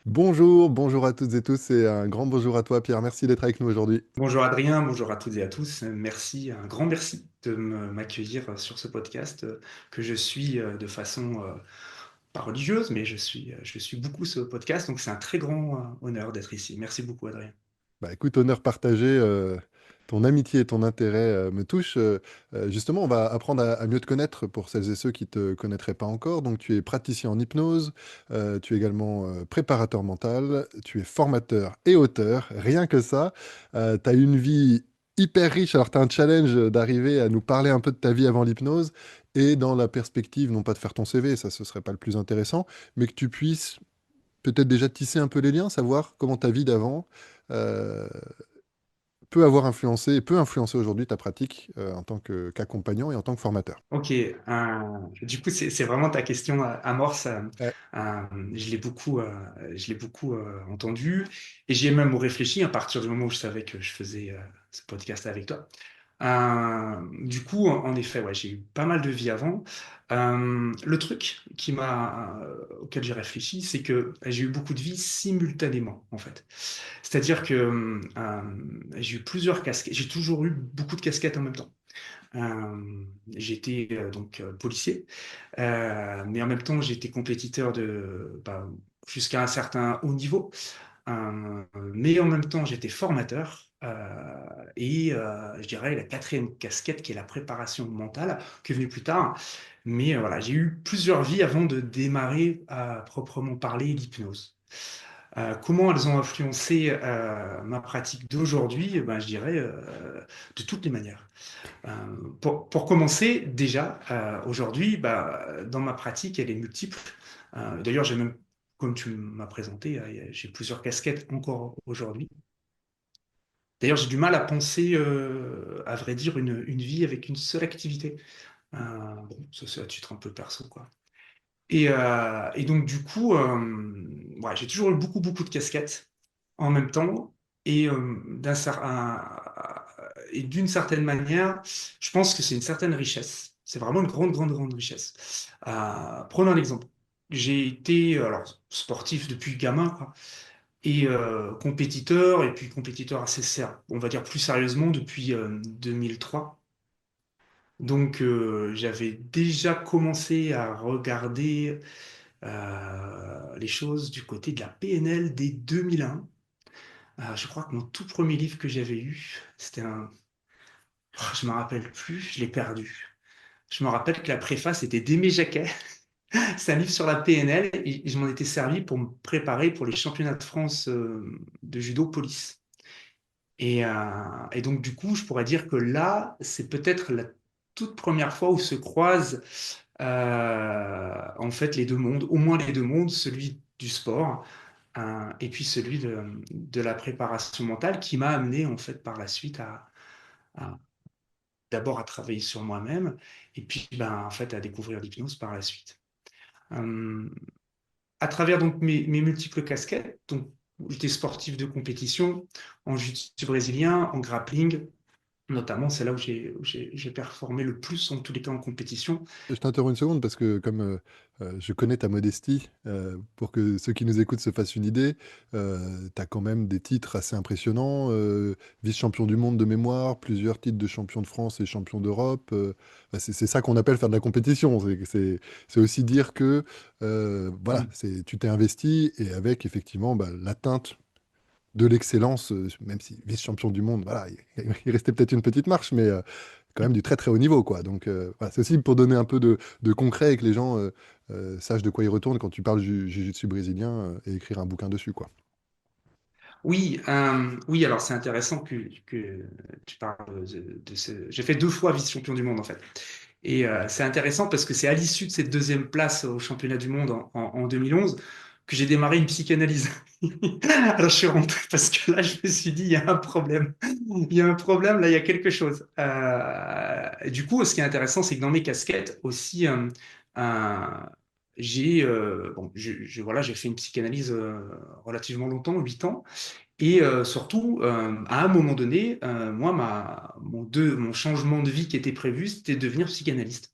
Bonjour, bonjour à toutes et tous et un grand bonjour à toi Pierre, merci d'être avec nous aujourd'hui. Bonjour Adrien, bonjour à toutes et à tous. Merci, un grand merci de m'accueillir sur ce podcast que je suis de façon pas religieuse, mais je suis beaucoup ce podcast, donc c'est un très grand honneur d'être ici. Merci beaucoup Adrien. Bah écoute, honneur partagé, ton amitié et ton intérêt me touchent. Justement, on va apprendre à mieux te connaître pour celles et ceux qui ne te connaîtraient pas encore. Donc tu es praticien en hypnose, tu es également préparateur mental, tu es formateur et auteur, rien que ça. Tu as une vie hyper riche, alors tu as un challenge d'arriver à nous parler un peu de ta vie avant l'hypnose et dans la perspective, non pas de faire ton CV, ça ce serait pas le plus intéressant, mais que tu puisses peut-être déjà tisser un peu les liens, savoir comment ta vie d'avant euh, peut avoir influencé et peut influencer aujourd'hui ta pratique en tant qu'accompagnant et en tant que formateur. Ok, du coup c'est vraiment ta question amorce. Ouais. Euh, je l'ai beaucoup entendu et j'y ai même réfléchi à partir du moment où je savais que je faisais ce podcast avec toi. Du coup, en effet, ouais, j'ai eu pas mal de vie avant. Le truc auquel j'ai réfléchi, c'est que j'ai eu beaucoup de vie simultanément, en fait. C'est-à-dire que j'ai eu plusieurs casquettes. J'ai toujours eu beaucoup de casquettes en même temps. J'étais policier, mais en même temps, j'étais compétiteur jusqu'à un certain haut niveau. Mais en même temps, j'étais formateur je dirais la quatrième casquette qui est la préparation mentale, qui est venue plus tard. Mais voilà, j'ai eu plusieurs vies avant de démarrer à proprement parler l'hypnose. Comment elles ont influencé ma pratique d'aujourd'hui? Ben, je dirais de toutes les manières. Euh, pour commencer, déjà, aujourd'hui, bah, dans ma pratique, elle est multiple. D'ailleurs, j'ai même, comme tu m'as présenté, j'ai plusieurs casquettes encore aujourd'hui. D'ailleurs, j'ai du mal à penser, à vrai dire, une vie avec une seule activité. Bon, ça c'est à titre un peu perso, quoi. Et donc, du coup, ouais, j'ai toujours eu beaucoup de casquettes en même temps. Et, et d'une certaine manière, je pense que c'est une certaine richesse. C'est vraiment une grande richesse. Prenons un exemple. J'ai été alors, sportif depuis gamin, quoi, et compétiteur, et puis compétiteur on va dire plus sérieusement depuis 2003. Donc, j'avais déjà commencé à regarder les choses du côté de la PNL dès 2001. Je crois que mon tout premier livre que j'avais eu, c'était un... Oh, je me rappelle plus, je l'ai perdu. Je me rappelle que la préface était d'Aimé Jacquet. C'est un livre sur la PNL et je m'en étais servi pour me préparer pour les championnats de France de judo police. Et donc, du coup, je pourrais dire que là, c'est peut-être la toute première fois où se croisent en fait les deux mondes, au moins les deux mondes, celui du sport et puis celui de la préparation mentale qui m'a amené en fait par la suite à- d'abord à travailler sur moi-même et puis ben, en fait à découvrir l'hypnose par la suite. Euh, à travers donc mes multiples casquettes, donc j'étais sportif de compétition en jiu-jitsu brésilien, en grappling, notamment, c'est là où j'ai performé le plus, en tous les cas en compétition. Je t'interromps une seconde parce que comme je connais ta modestie, pour que ceux qui nous écoutent se fassent une idée, tu as quand même des titres assez impressionnants, vice-champion du monde de mémoire, plusieurs titres de champion de France et champion d'Europe. Bah, c'est ça qu'on appelle faire de la compétition. C'est aussi dire que voilà, Mm. tu t'es investi et avec effectivement bah, l'atteinte de l'excellence, même si vice-champion du monde, voilà, il restait peut-être une petite marche, mais quand même du très très haut niveau, quoi. Donc voilà, c'est aussi pour donner un peu de concret et que les gens sachent de quoi ils retournent quand tu parles du jiu-jitsu brésilien et écrire un bouquin dessus, quoi. Oui, oui, alors c'est intéressant que tu parles de ce... J'ai fait deux fois vice-champion du monde en fait. Et c'est intéressant parce que c'est à l'issue de cette deuxième place au championnat du monde en 2011 que j'ai démarré une psychanalyse. Alors je suis rentré parce que là je me suis dit il y a un problème. Il y a un problème, là il y a quelque chose. Et du coup, ce qui est intéressant, c'est que dans mes casquettes aussi, euh, voilà, j'ai fait une psychanalyse relativement longtemps, 8 ans. Et surtout, à un moment donné, moi, mon changement de vie qui était prévu, c'était de devenir psychanalyste.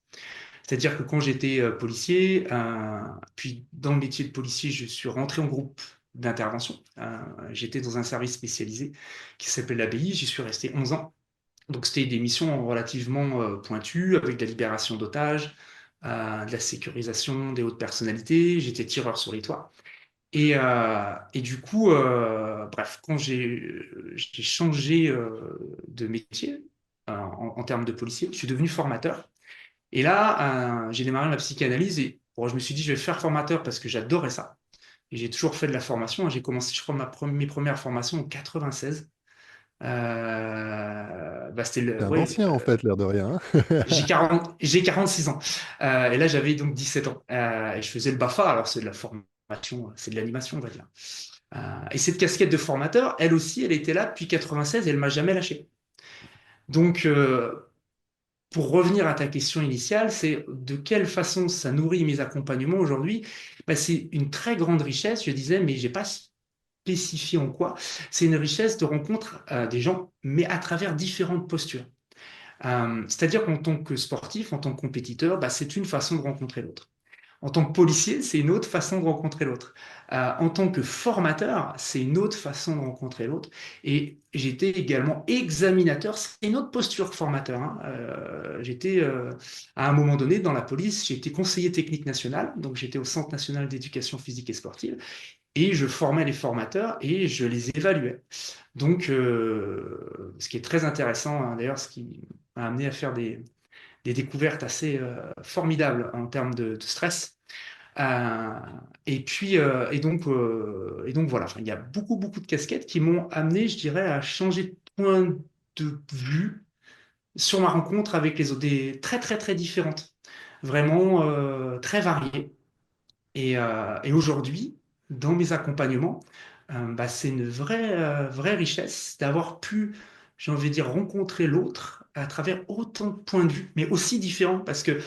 C'est-à-dire que quand j'étais policier, puis dans le métier de policier, je suis rentré en groupe d'intervention. J'étais dans un service spécialisé qui s'appelle l'ABI. J'y suis resté 11 ans. Donc c'était des missions relativement pointues, avec de la libération d'otages, de la sécurisation des hautes personnalités. J'étais tireur sur les toits. Et du coup, bref, quand j'ai changé de métier en termes de policier, je suis devenu formateur. Et là, j'ai démarré ma psychanalyse et bon, je me suis dit, je vais faire formateur parce que j'adorais ça. Et j'ai toujours fait de la formation. J'ai commencé, je crois, mes premières formations en 96. C'était C'est un ouais, ancien, en fait, l'air de rien, hein. j'ai 46 ans. Et là, j'avais donc 17 ans. Et je faisais le BAFA, alors c'est de la formation, c'est de l'animation, on va dire. Et cette casquette de formateur, elle aussi, elle était là depuis 96 et elle m'a jamais lâché. Donc, pour revenir à ta question initiale, c'est de quelle façon ça nourrit mes accompagnements aujourd'hui? C'est une très grande richesse, je disais, mais j'ai pas spécifié en quoi. C'est une richesse de rencontre des gens, mais à travers différentes postures. C'est-à-dire qu'en tant que sportif, en tant que compétiteur, c'est une façon de rencontrer l'autre. En tant que policier, c'est une autre façon de rencontrer l'autre. En tant que formateur, c'est une autre façon de rencontrer l'autre. Et j'étais également examinateur, c'est une autre posture que formateur, hein. J'étais, à un moment donné, dans la police, j'étais conseiller technique national, donc j'étais au Centre national d'éducation physique et sportive, et je formais les formateurs et je les évaluais. Donc, ce qui est très intéressant, hein, d'ailleurs, ce qui m'a amené à faire des découvertes assez formidables en termes de stress. Euh, et donc voilà, enfin, il y a beaucoup de casquettes qui m'ont amené, je dirais, à changer de point de vue sur ma rencontre avec les autres, des très différentes, vraiment très variées. Et aujourd'hui, dans mes accompagnements, c'est une vraie richesse d'avoir pu, j'ai envie de dire, rencontrer l'autre à travers autant de points de vue, mais aussi différents, parce que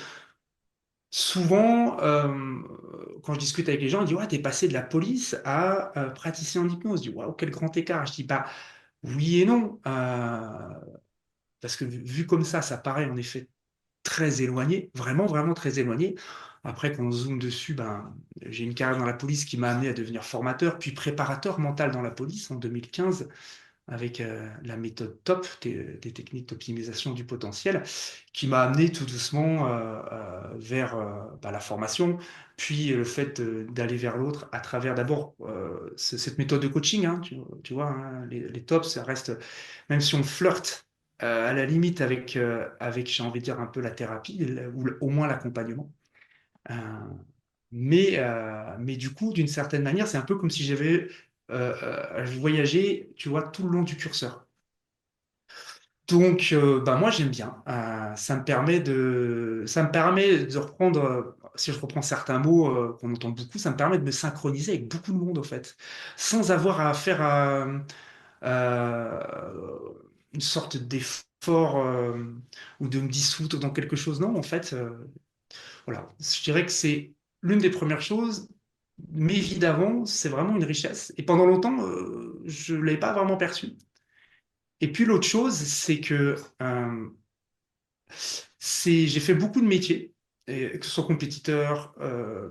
souvent, quand je discute avec les gens, ils disent, ouais, t'es passé de la police à praticien en hypnose. Je dis, waouh, quel grand écart. Je dis, bah, oui et non. Parce que vu comme ça paraît en effet très éloigné, vraiment très éloigné. Après, quand on zoome dessus, j'ai une carrière dans la police qui m'a amené à devenir formateur, puis préparateur mental dans la police en 2015 avec la méthode TOP, des techniques d'optimisation du potentiel, qui m'a amené tout doucement vers la formation, puis le fait d'aller vers l'autre à travers d'abord cette méthode de coaching, hein, tu vois, hein, les TOP, ça reste, même si on flirte à la limite avec, j'ai envie de dire, un peu la thérapie, ou au moins l'accompagnement. Euh, mais du coup, d'une certaine manière, c'est un peu comme si j'avais voyagé, tu vois, tout le long du curseur. Donc, moi, j'aime bien. Ça me permet de reprendre, si je reprends certains mots qu'on entend beaucoup, ça me permet de me synchroniser avec beaucoup de monde, en fait, sans avoir à faire une sorte d'effort ou de me dissoudre dans quelque chose. Non, en fait, voilà. Je dirais que c'est l'une des premières choses. Mes vies d'avant, c'est vraiment une richesse. Et pendant longtemps, je ne l'ai pas vraiment perçu. Et puis l'autre chose, c'est que j'ai fait beaucoup de métiers, et que ce soit compétiteur,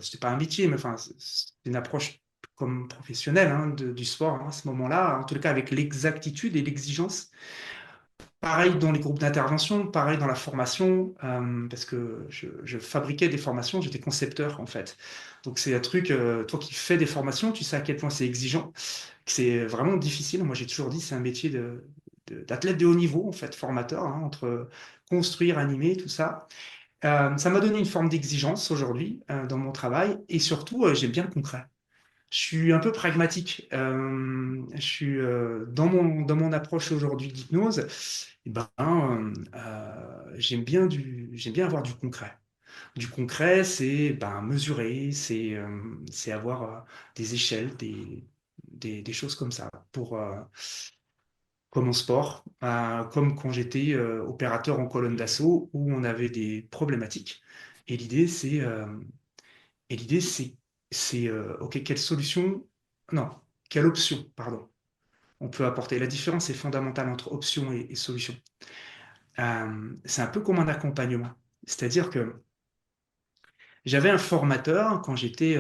c'était pas un métier, mais enfin, c'est une approche comme professionnelle hein, du sport hein, à ce moment-là, en tout cas avec l'exactitude et l'exigence. Pareil dans les groupes d'intervention, pareil dans la formation, parce que je fabriquais des formations, j'étais concepteur en fait. Donc c'est un truc, toi qui fais des formations, tu sais à quel point c'est exigeant, que c'est vraiment difficile. Moi j'ai toujours dit c'est un métier d'athlète de haut niveau en fait, formateur, hein, entre construire, animer, tout ça. Ça m'a donné une forme d'exigence aujourd'hui dans mon travail et surtout j'aime bien le concret. Je suis un peu pragmatique. Je suis dans mon approche aujourd'hui d'hypnose. J'aime bien avoir du concret. Du concret, c'est mesurer, c'est avoir des échelles, des choses comme ça pour comme en sport, comme quand j'étais opérateur en colonne d'assaut où on avait des problématiques. Et l'idée, c'est ok, quelle solution, non, quelle option, pardon. on peut apporter. La différence est fondamentale entre option et solution. C'est un peu comme un accompagnement. C'est-à-dire que j'avais un formateur quand j'étais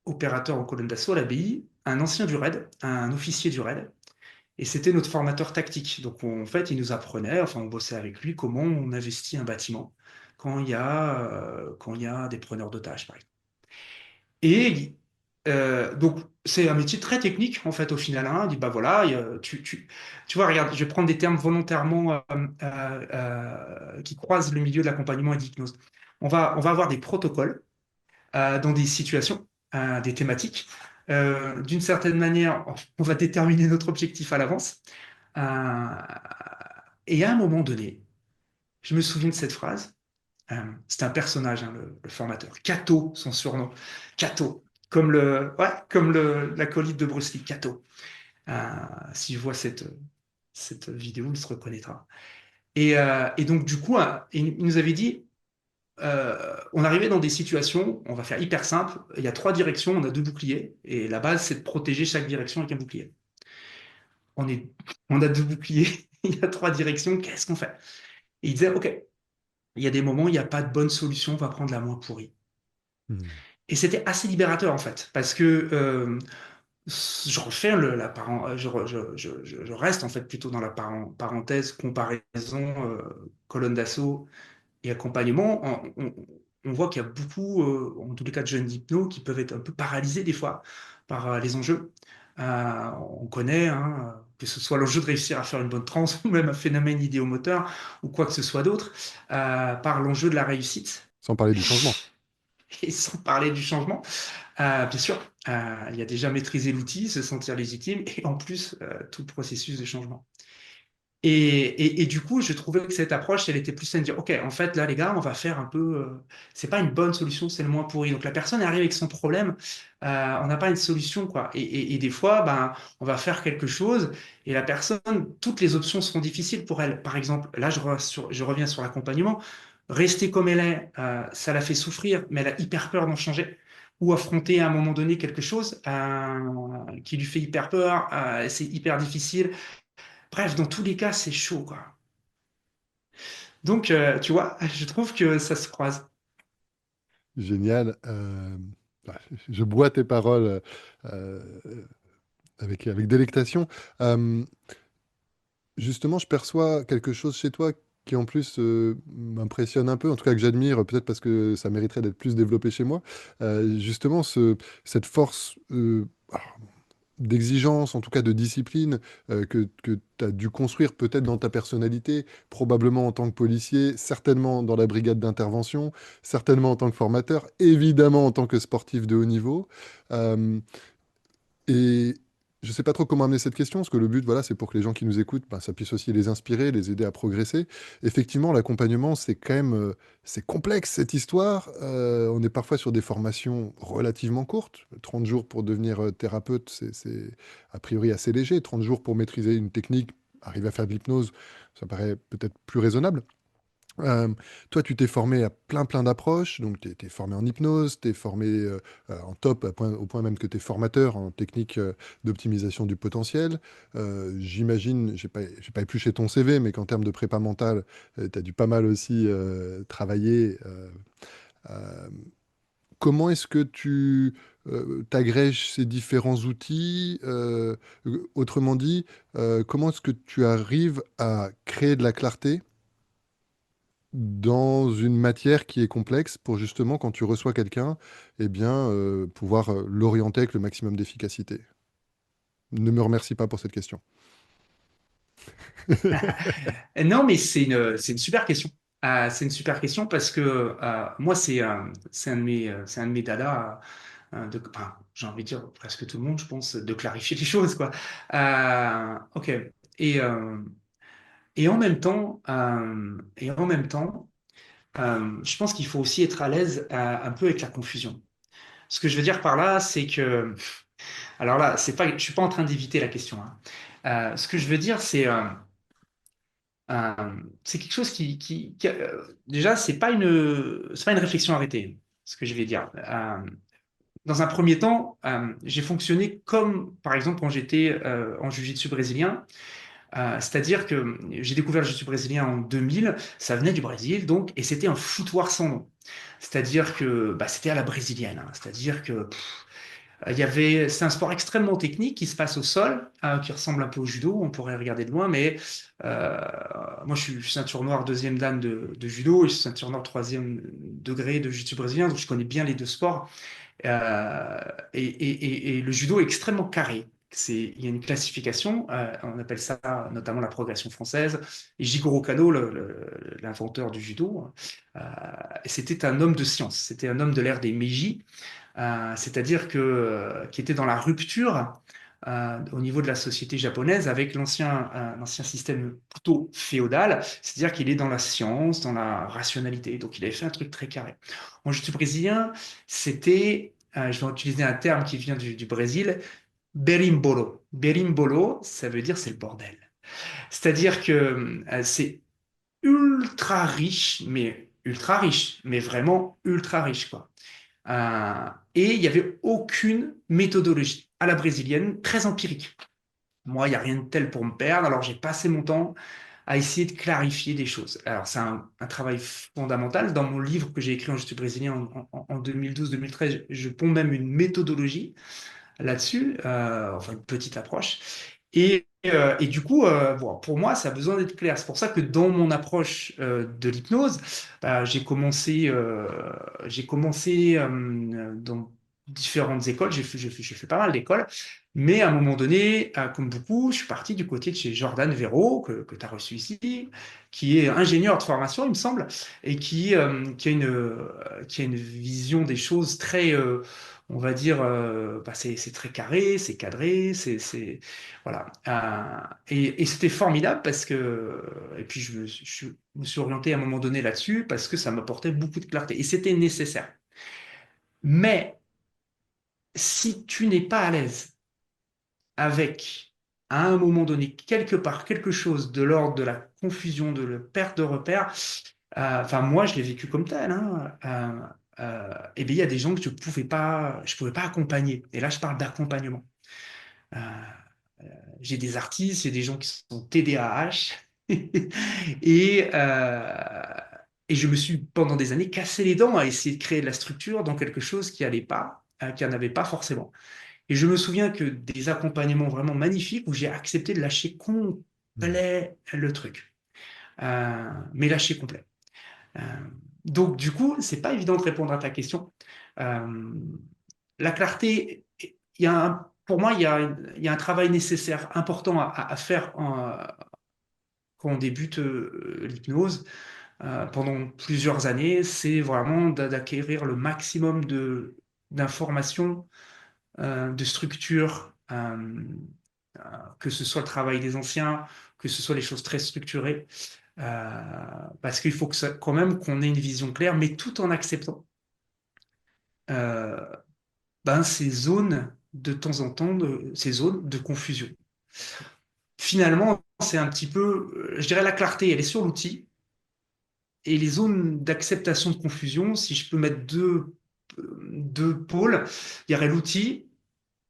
opérateur en colonne d'assaut à l'ABI, un ancien du RAID, un officier du RAID, et c'était notre formateur tactique. Donc en fait, il nous apprenait, enfin on bossait avec lui, comment on investit un bâtiment quand il y a des preneurs d'otages, par exemple. Et donc, c'est un métier très technique, en fait, au final. Hein. Il dit, bah voilà, tu vois, regarde, je vais prendre des termes volontairement qui croisent le milieu de l'accompagnement et de l'hypnose. On va avoir des protocoles dans des situations, des thématiques. D'une certaine manière, on va déterminer notre objectif à l'avance. Euh, et à un moment donné, je me souviens de cette phrase. C'est un personnage, hein, le formateur. Kato, son surnom. Kato. Comme l'acolyte de Bruce Lee, Kato. Euh, si je vois cette vidéo, il se reconnaîtra. Et donc, du coup, il nous avait dit, on arrivait dans des situations, on va faire hyper simple, il y a trois directions, on a deux boucliers, et la base, c'est de protéger chaque direction avec un bouclier. On est, on a deux boucliers, il y a trois directions, qu'est-ce qu'on fait? Et il disait, OK, il y a des moments, il n'y a pas de bonne solution, on va prendre la moins pourrie. Hmm. Et c'était assez libérateur en fait, parce que je refais la je reste en fait plutôt dans la parenthèse comparaison colonne d'assaut et accompagnement. On voit qu'il y a beaucoup, en tous les cas de jeunes d'hypno, qui peuvent être un peu paralysés des fois par les enjeux. On connaît, hein, que ce soit l'enjeu de réussir à faire une bonne transe ou même un phénomène idéomoteur ou quoi que ce soit d'autre, par l'enjeu de la réussite. Sans parler du changement. Et sans parler du changement. Bien sûr, il y a déjà maîtrisé l'outil, se sentir légitime, et en plus, tout le processus de changement. Et du coup, je trouvais que cette approche, elle était plus saine de dire, OK, en fait, là, les gars, on va faire un peu... c'est pas une bonne solution, c'est le moins pourri. Donc, la personne arrive avec son problème, on n'a pas une solution, quoi. Et des fois, ben, on va faire quelque chose, et la personne, toutes les options seront difficiles pour elle. Par exemple, là, je reviens sur l'accompagnement. Rester comme elle est, ça la fait souffrir, mais elle a hyper peur d'en changer. Ou affronter à un moment donné quelque chose qui lui fait hyper peur, c'est hyper difficile. Bref, dans tous les cas, c'est chaud, quoi. Donc, tu vois, je trouve que ça se croise. Génial. Bah, je bois tes paroles avec délectation. Euh, Justement, je perçois quelque chose chez toi qui en plus m'impressionne un peu, en tout cas que j'admire, peut-être parce que ça mériterait d'être plus développé chez moi. Justement, cette force d'exigence, en tout cas de discipline, que tu as dû construire peut-être dans ta personnalité, probablement en tant que policier, certainement dans la brigade d'intervention, certainement en tant que formateur, évidemment en tant que sportif de haut niveau. Euh, et je ne sais pas trop comment amener cette question, parce que le but, voilà, c'est pour que les gens qui nous écoutent, ben, ça puisse aussi les inspirer, les aider à progresser. Effectivement, l'accompagnement, c'est quand même, c'est complexe cette histoire. On est parfois sur des formations relativement courtes. 30 jours pour devenir thérapeute, c'est a priori assez léger. 30 jours pour maîtriser une technique, arriver à faire de l'hypnose, ça paraît peut-être plus raisonnable. Euh, Toi, tu t'es formé à plein d'approches, donc tu es formé en hypnose, tu es formé en top, au point même que tu es formateur en technique d'optimisation du potentiel. J'imagine, j'ai pas épluché ton CV, mais qu'en termes de prépa mentale, tu as dû pas mal aussi travailler. Euh, Comment est-ce que tu t'agrèges ces différents outils? Autrement dit, comment est-ce que tu arrives à créer de la clarté dans une matière qui est complexe pour justement, quand tu reçois quelqu'un, eh bien, pouvoir l'orienter avec le maximum d'efficacité. Ne me remercie pas pour cette question. Non, mais c'est une super question. C'est une super question parce que moi, c'est c'est un de mes dadas, enfin, j'ai envie de dire presque tout le monde, je pense, de clarifier les choses, quoi. OK. Et, euh, et en même temps, je pense qu'il faut aussi être à l'aise un peu avec la confusion. Ce que je veux dire par là, c'est que, alors là, c'est pas, je suis pas en train d'éviter la question. Hein. Ce que je veux dire, c'est quelque chose déjà, c'est pas une réflexion arrêtée, ce que je vais dire. dans un premier temps, j'ai fonctionné comme, par exemple, quand j'étais en jiu-jitsu brésilien. C'est-à-dire que j'ai découvert le jiu-jitsu brésilien en 2000, ça venait du Brésil, donc, et c'était un foutoir sans nom. C'est-à-dire que bah, c'était à la brésilienne, hein. C'est-à-dire que c'est un sport extrêmement technique qui se passe au sol, qui ressemble un peu au judo, on pourrait regarder de loin, mais euh, moi je suis ceinture noire deuxième dan de judo et je suis ceinture noire troisième degré de jiu-jitsu brésilien, donc je connais bien les deux sports. Euh, et le judo est extrêmement carré. Il y a une classification, on appelle ça notamment la progression française. Et Jigoro Kano, l'inventeur du judo, euh, c'était un homme de science, c'était un homme de l'ère des Meiji, c'est-à-dire qui était dans la rupture au niveau de la société japonaise avec l'ancien système plutôt féodal, c'est-à-dire qu'il est dans la science, dans la rationalité. Donc il avait fait un truc très carré. En jiu-jitsu brésilien, je vais utiliser un terme qui vient du Brésil, berimbolo. Berimbolo, ça veut dire c'est le bordel. C'est-à-dire que c'est ultra riche, mais vraiment ultra riche, quoi. Et il n'y avait aucune méthodologie à la brésilienne, très empirique. Moi, il n'y a rien de tel pour me perdre, alors j'ai passé mon temps à essayer de clarifier des choses. Alors, c'est un travail fondamental. Dans mon livre que j'ai écrit en jiu brésilien en 2012-2013, je ponds même une méthodologie là-dessus, enfin une petite approche. Et du coup, bon, pour moi, ça a besoin d'être clair. C'est pour ça que dans mon approche de l'hypnose, bah, j'ai commencé dans différentes écoles. J'ai fait pas mal d'écoles. Mais à un moment donné, comme beaucoup, je suis parti du côté de chez Jordan Véro, que tu as reçu ici, qui est ingénieur de formation, il me semble, et qui a une vision des choses très, on va dire, bah, c'est très carré, c'est cadré, voilà. Et c'était formidable parce que, et puis je me suis orienté à un moment donné là-dessus parce que ça m'apportait beaucoup de clarté et c'était nécessaire. Mais si tu n'es pas à l'aise avec, à un moment donné, quelque part, quelque chose de l'ordre de la confusion, de la perte de repère, enfin, moi, je l'ai vécu comme tel, hein, et bien, il y a des gens que je pouvais pas accompagner. Et là, je parle d'accompagnement. Euh, j'ai des artistes, j'ai des gens qui sont TDAH, et, euh, et je me suis, pendant des années, cassé les dents à essayer de créer de la structure dans quelque chose qui allait pas, qui n'en avait pas forcément. Et je me souviens que des accompagnements vraiment magnifiques où j'ai accepté de lâcher Hmm. complet le truc. Mais lâcher complet. Euh, donc, du coup, c'est pas évident de répondre à ta question. Euh, la clarté, pour moi, il y a un travail nécessaire, important à faire quand on débute l'hypnose pendant plusieurs années. C'est vraiment d'acquérir le maximum d'informations, de structures, que ce soit le travail des anciens, que ce soit les choses très structurées. Parce qu'il faut quand même qu'on ait une vision claire, mais tout en acceptant euh, ces zones de temps en temps, ces zones de confusion. Finalement, c'est un petit peu, je dirais, la clarté, elle est sur l'outil, et les zones d'acceptation de confusion, si je peux mettre deux pôles, il y aurait l'outil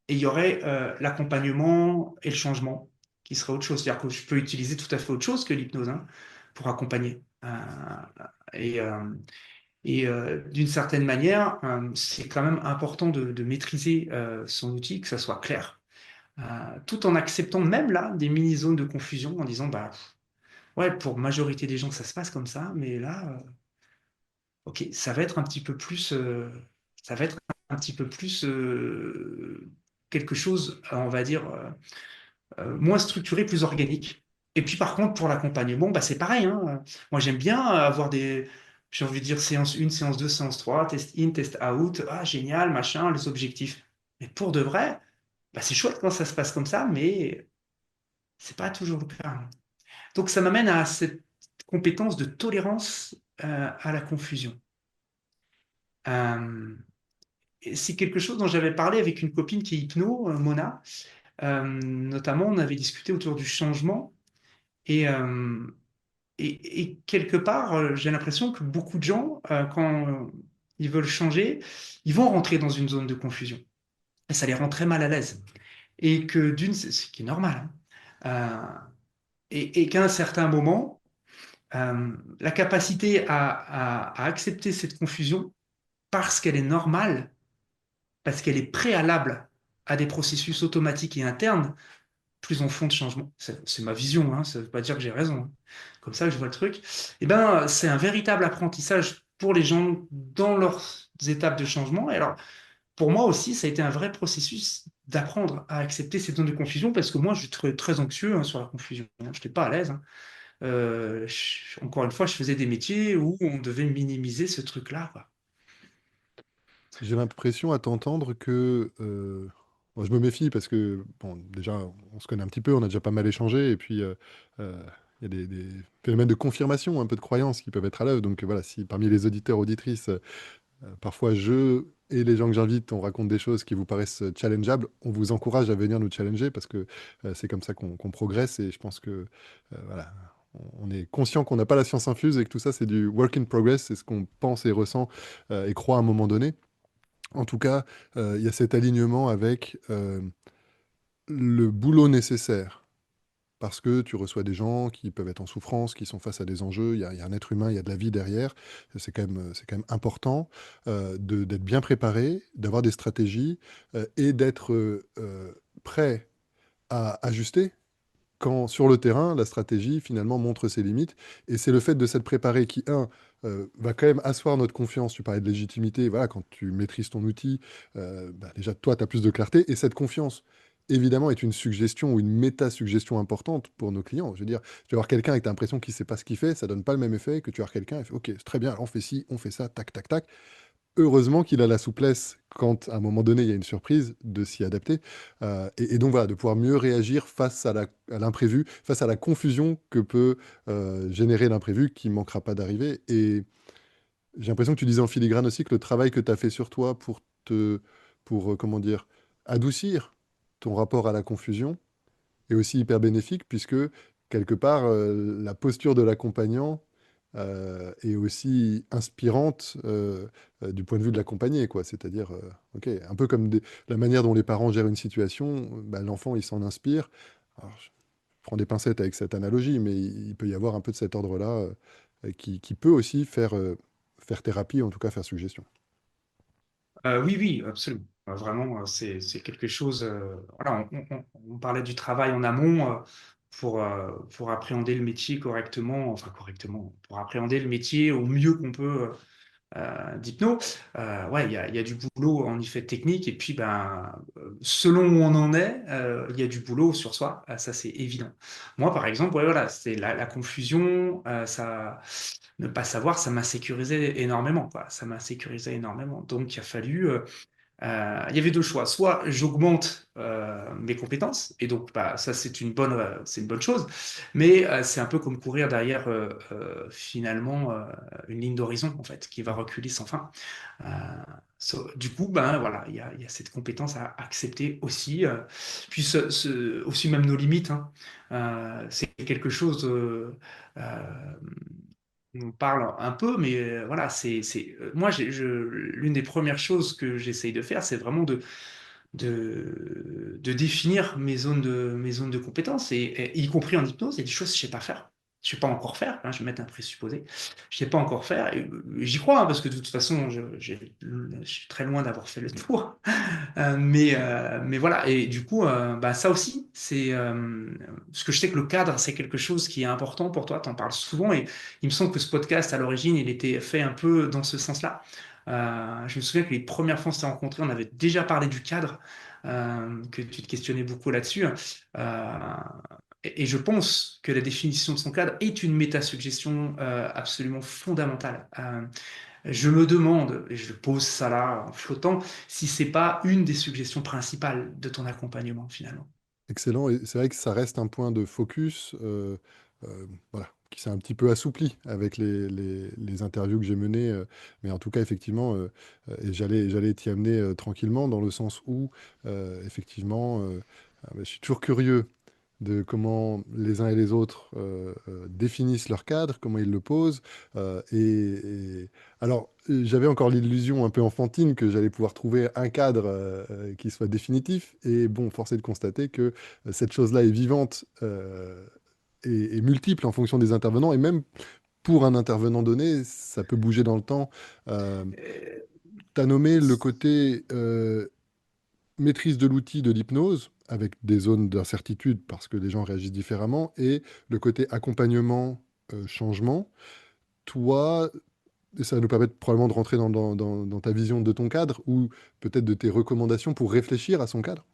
et il y aurait l'accompagnement et le changement, qui serait autre chose. C'est-à-dire que je peux utiliser tout à fait autre chose que l'hypnose, hein, pour accompagner. Et, euh, et d'une certaine manière, c'est quand même important de maîtriser son outil, que ça soit clair, tout en acceptant même là des mini-zones de confusion en disant, bah, ouais, pour majorité des gens, ça se passe comme ça, mais là, ok, ça va être un petit peu plus quelque chose, on va dire, moins structuré, plus organique. Et puis par contre, pour l'accompagnement, bah, c'est pareil, hein. Moi, j'aime bien avoir j'ai envie de dire séance 1, séance 2, séance 3, test in, test out, ah, génial, machin, les objectifs. Mais pour de vrai, bah, c'est chouette quand ça se passe comme ça, mais c'est pas toujours le cas. Donc ça m'amène à cette compétence de tolérance à la confusion. Euh, et c'est quelque chose dont j'avais parlé avec une copine qui est hypno, Mona. Notamment, on avait discuté autour du changement. Et, euh, et quelque part, j'ai l'impression que beaucoup de gens, quand ils veulent changer, ils vont rentrer dans une zone de confusion. Et ça les rend très mal à l'aise. Et que ce qui est normal, hein, et qu'à un certain moment, la capacité à accepter cette confusion parce qu'elle est normale, parce qu'elle est préalable à des processus automatiques et internes, plus on fond de changement. C'est ma vision, hein, ça ne veut pas dire que j'ai raison, hein. Comme ça que je vois le truc. Et ben, c'est un véritable apprentissage pour les gens dans leurs étapes de changement. Et alors, pour moi aussi, ça a été un vrai processus d'apprendre à accepter ces zones de confusion parce que moi, je suis très, très anxieux, hein, sur la confusion. Je n'étais pas à l'aise, hein. Encore une fois, je faisais des métiers où on devait minimiser ce truc-là, quoi. J'ai l'impression à t'entendre que bon, je me méfie parce que bon, déjà on se connaît un petit peu, on a déjà pas mal échangé et puis euh, il y a des phénomènes de confirmation, un peu de croyance qui peuvent être à l'œuvre. Donc voilà, si parmi les auditeurs auditrices, parfois je et les gens que j'invite, on raconte des choses qui vous paraissent challengeables, on vous encourage à venir nous challenger parce que c'est comme ça qu'on progresse et je pense que voilà. On est conscient qu'on n'a pas la science infuse et que tout ça, c'est du work in progress, c'est ce qu'on pense et ressent et croit à un moment donné. En tout cas, il y a cet alignement avec le boulot nécessaire. Parce que tu reçois des gens qui peuvent être en souffrance, qui sont face à des enjeux, il y a un être humain, il y a de la vie derrière. C'est quand même important d'être bien préparé, d'avoir des stratégies et d'être prêt à ajuster quand sur le terrain, la stratégie finalement montre ses limites. Et c'est le fait de s'être préparé qui, va quand même asseoir notre confiance. Tu parlais de légitimité, voilà, quand tu maîtrises ton outil, bah, déjà toi, tu as plus de clarté. Et cette confiance, évidemment, est une suggestion ou une méta-suggestion importante pour nos clients. Je veux dire, tu vas avoir quelqu'un avec l'impression qu'il ne sait pas ce qu'il fait, ça donne pas le même effet que tu vas avoir quelqu'un qui fait, OK, c'est très bien, alors on fait ci, on fait ça, tac, tac, tac. Heureusement qu'il a la souplesse, quand à un moment donné il y a une surprise, de s'y adapter. Et donc voilà, de pouvoir mieux réagir face à l'imprévu, face à la confusion que peut générer l'imprévu qui ne manquera pas d'arriver. Et j'ai l'impression que tu disais en filigrane aussi que le travail que tu as fait sur toi pour comment dire, adoucir ton rapport à la confusion est aussi hyper bénéfique, puisque quelque part, la posture de l'accompagnant est aussi inspirante du point de vue de l'accompagné, quoi. C'est-à-dire, ok, un peu comme la manière dont les parents gèrent une situation, bah, l'enfant, il s'en inspire. Alors, je prends des pincettes avec cette analogie, mais il peut y avoir un peu de cet ordre-là qui peut aussi faire thérapie, en tout cas faire suggestion. Oui, oui, absolument. Vraiment, c'est quelque chose. Voilà, on parlait du travail en amont pour appréhender le métier correctement, enfin correctement, pour appréhender le métier au mieux qu'on peut d'hypno. Ouais, il y a du boulot en effet technique, et puis ben, selon où on en est, il y a du boulot sur soi. Ça, c'est évident. Moi, par exemple, ouais, voilà, c'est la confusion, ne pas savoir, ça m'a sécurisé énormément, quoi. Ça m'a sécurisé énormément. Donc, il a fallu il y avait deux choix. Soit j'augmente mes compétences, et donc bah, ça c'est une bonne chose, mais c'est un peu comme courir derrière finalement une ligne d'horizon en fait, qui va reculer sans fin. Euh, du coup, ben voilà, il y a cette compétence à accepter aussi, puis aussi même nos limites, hein. C'est quelque chose. On parle un peu, mais voilà, moi, l'une des premières choses que j'essaye de faire, c'est vraiment de définir mes zones de compétences, et y compris en hypnose, il y a des choses que je ne sais pas faire. Je ne sais pas encore faire, hein, je vais mettre un présupposé. Je ne sais pas encore faire, et j'y crois, hein, parce que de toute façon, je suis très loin d'avoir fait le tour. Mais voilà, et du coup, bah, ça aussi, parce que je sais que le cadre, c'est quelque chose qui est important pour toi, tu en parles souvent, et il me semble que ce podcast, à l'origine, il était fait un peu dans ce sens-là. Je me souviens que les premières fois qu'on s'est rencontrés, on avait déjà parlé du cadre, que tu te questionnais beaucoup là-dessus. Euh, et je pense que la définition de son cadre est une métasuggestion absolument fondamentale. Je me demande, et je pose ça là en flottant, si c'est pas une des suggestions principales de ton accompagnement finalement. Excellent. Et c'est vrai que ça reste un point de focus, voilà, qui s'est un petit peu assoupli avec les interviews que j'ai menées. Mais en tout cas, effectivement, et j'allais t'y amener tranquillement, dans le sens où, effectivement, bah, je suis toujours curieux de comment les uns et les autres définissent leur cadre, comment ils le posent. Alors, j'avais encore l'illusion un peu enfantine que j'allais pouvoir trouver un cadre qui soit définitif. Et bon, force est de constater que cette chose-là est vivante et multiple en fonction des intervenants. Et même pour un intervenant donné, ça peut bouger dans le temps. Euh, Euh, Tu as nommé le côté maîtrise de l'outil de l'hypnose, avec des zones d'incertitude parce que les gens réagissent différemment, et le côté accompagnement, changement. Toi, et ça va nous permettre probablement de rentrer dans ta vision de ton cadre ou peut-être de tes recommandations pour réfléchir à son cadre,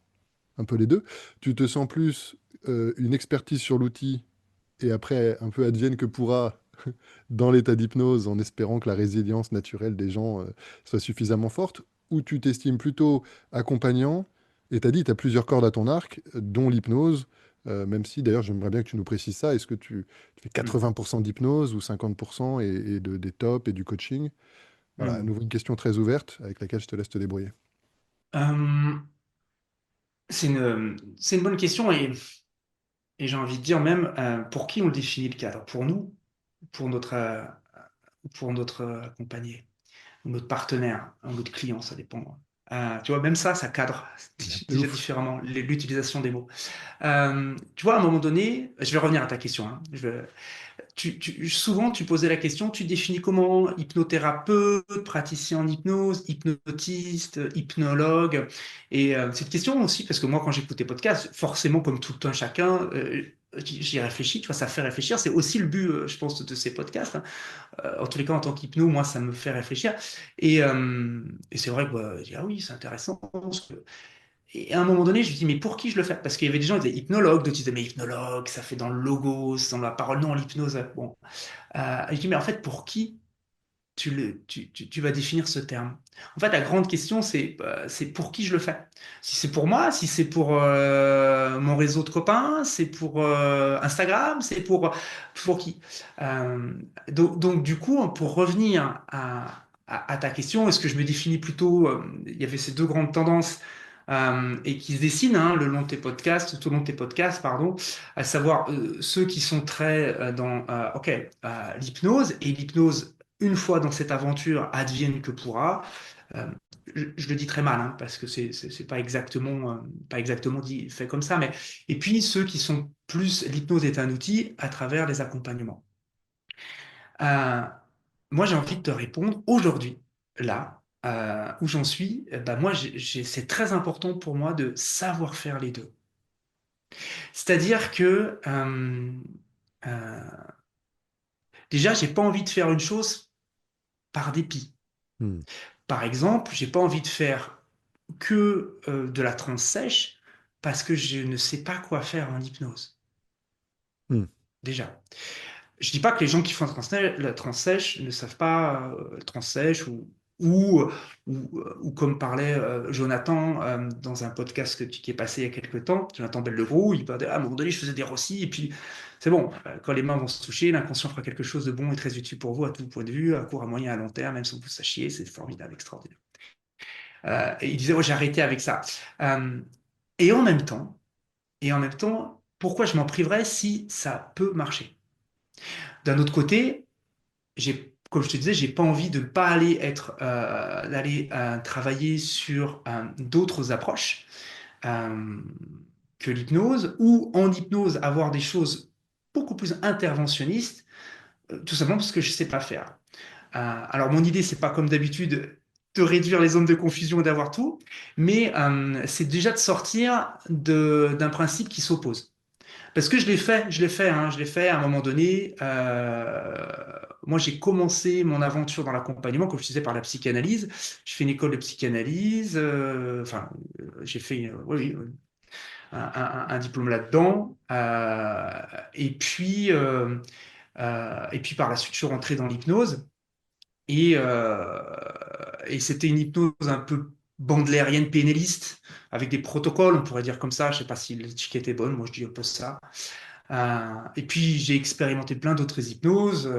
un peu les deux. Tu te sens plus une expertise sur l'outil et après un peu advienne que pourra dans l'état d'hypnose en espérant que la résilience naturelle des gens soit suffisamment forte, ou tu t'estimes plutôt accompagnant, et tu as dit, tu as plusieurs cordes à ton arc, dont l'hypnose, même si d'ailleurs j'aimerais bien que tu nous précises ça, est-ce que tu fais hmm, 80% d'hypnose ou 50% des tops et du coaching? Voilà, à hmm. nouveau une question très ouverte avec laquelle je te laisse te débrouiller. Euh, c'est une bonne question et j'ai envie de dire même pour qui on le définit le cadre? Pour nous, pour pour notre accompagné, ou notre partenaire, ou notre client, ça dépend. Tu vois, même ça cadre C'est déjà ouf. différemment l'utilisation des mots. Tu vois, à un moment donné, je vais revenir à ta question, hein. Souvent, tu posais la question, tu définis comment hypnothérapeute, praticien en hypnose, hypnotiste, hypnologue. Et cette question aussi, parce que moi, quand j'écoute tes podcasts, forcément, comme tout un chacun, j'y réfléchis, tu vois, ça fait réfléchir. C'est aussi le but, je pense, de ces podcasts, hein. En tous les cas, en tant qu'hypno, moi, ça me fait réfléchir. Et c'est vrai que bah, je dis, ah oui, c'est intéressant. Et à un moment donné, je me dis, mais pour qui je le fais? Parce qu'il y avait des gens qui disaient hypnologue, d'autres disaient, mais hypnologue, ça fait dans le logo, c'est dans la parole, non, l'hypnose. Bon. Et je dis, mais en fait, pour qui tu vas définir ce terme? En fait, la grande question, c'est pour qui je le fais? Si c'est pour moi, si c'est pour mon réseau de copains, c'est pour Instagram, pour qui? Euh, donc, du coup, pour revenir à ta question, est-ce que je me définis plutôt, il y avait ces deux grandes tendances et qui se dessinent hein, le long de tes podcasts, tout au long de tes podcasts, pardon, à savoir ceux qui sont très dans ok, l'hypnose et l'hypnose une fois dans cette aventure, advienne que pourra. Euh, je le dis très mal, hein, parce que c'est pas exactement dit, fait comme ça, mais et puis ceux qui sont plus, l'hypnose est un outil à travers les accompagnements. Euh, Moi, j'ai envie de te répondre aujourd'hui, là, où j'en suis. Ben moi, c'est très important pour moi de savoir faire les deux. C'est-à-dire que euh, déjà, j'ai pas envie de faire une chose par dépit. Hmm. Par exemple, j'ai pas envie de faire que de la transe sèche parce que je ne sais pas quoi faire en hypnose. Hmm. Déjà. Je dis pas que les gens qui font la transe sèche ne savent pas transe sèche ou, ou comme parlait Jonathan dans un podcast qui est passé il y a quelques temps, Jonathan Bellegroux, il parlait à un moment donné, je faisais des rossis et puis c'est bon, quand les mains vont se toucher, l'inconscient fera quelque chose de bon et très utile pour vous à tout point de vue, à court, à moyen, à long terme, même sans que vous sachiez, c'est formidable, extraordinaire. Et il disait, ouais, j'ai arrêté avec ça. Euh, et en même temps, pourquoi je m'en priverais si ça peut marcher? D'un autre côté, comme je te disais, j'ai pas envie de pas d'aller travailler sur d'autres approches euh, que l'hypnose, ou en hypnose avoir des choses beaucoup plus interventionnistes, tout simplement parce que je sais pas faire. Alors, mon idée, c'est pas comme d'habitude de réduire les zones de confusion et d'avoir tout, mais c'est déjà de sortir d'un principe qui s'oppose. Parce que je l'ai fait à un moment donné. Moi, j'ai commencé mon aventure dans l'accompagnement, comme je disais, par la psychanalyse. Je fais une école de psychanalyse, enfin, j'ai fait oui, oui, un diplôme là-dedans. Et puis par la suite, je suis rentré dans l'hypnose. Et c'était une hypnose un peu bandelérienne pénéliste, avec des protocoles, on pourrait dire comme ça. Je sais pas si l'étiquette est bonne, moi je dis un peu ça. Et puis j'ai expérimenté plein d'autres hypnoses,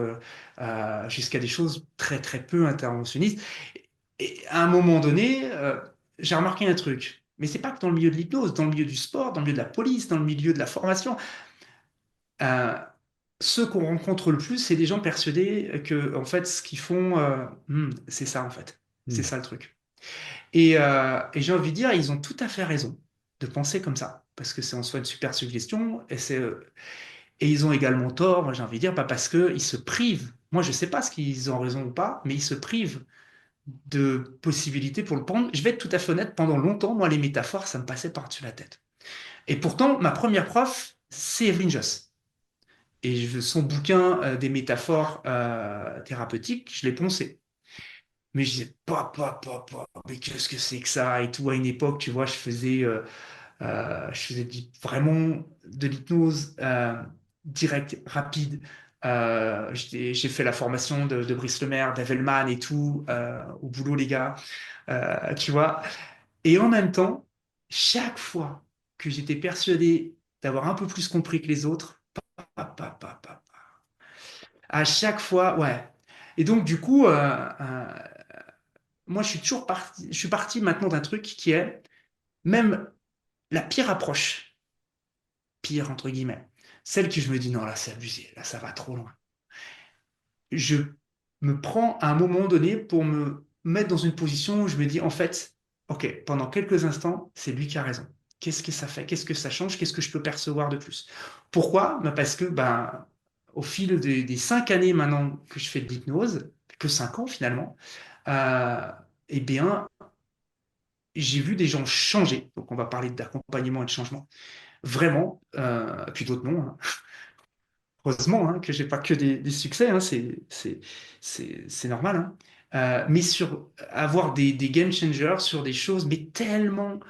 jusqu'à des choses très peu interventionnistes. Et à un moment donné, j'ai remarqué un truc. Mais c'est pas que dans le milieu de l'hypnose, dans le milieu du sport, dans le milieu de la police, dans le milieu de la formation. Euh, Ceux qu'on rencontre le plus, c'est des gens persuadés que, en fait, ce qu'ils font, c'est ça, en fait. C'est Hmm. ça le truc. Et j'ai envie de dire, ils ont tout à fait raison de penser comme ça, parce que c'est en soi une super suggestion, et ils ont également tort, moi j'ai envie de dire, pas parce qu'ils se privent. Moi, je sais pas ce qu'ils ont raison ou pas, mais ils se privent de possibilités pour le prendre. Je vais être tout à fait honnête, pendant longtemps, moi, les métaphores, ça me passait par-dessus la tête. Et pourtant, ma première prof, c'est Evelyn Joss. Son bouquin des métaphores thérapeutiques, je l'ai poncé. Mais je disais, mais qu'est-ce que c'est que ça? Et tout, à une époque, tu vois, je faisais vraiment de l'hypnose directe, rapide. J'ai fait la formation de Brice Lemaire, d'Avelman et tout, au boulot, les gars, tu vois. Et en même temps, chaque fois que j'étais persuadé d'avoir un peu plus compris que les autres, pa, pa, pa, pa, à chaque fois, ouais. Et donc, du coup, moi, je suis parti maintenant d'un truc qui est même la pire approche, pire entre guillemets, celle que je me dis, non, là, c'est abusé, là, ça va trop loin. Je me prends à un moment donné pour me mettre dans une position où je me dis, en fait, ok, pendant quelques instants, c'est lui qui a raison. Qu'est-ce que ça fait? Qu'est-ce que ça change? Qu'est-ce que je peux percevoir de plus? Pourquoi? Ben, parce que au fil des 5 années maintenant que je fais de l'hypnose, que 5 ans finalement, euh, eh bien, j'ai vu des gens changer. Donc, on va parler d'accompagnement et de changement. Vraiment, puis d'autres non, hein. Heureusement que j'ai pas que des succès, hein, c'est normal, hein. Mais sur avoir des game changers sur des choses, mais tellement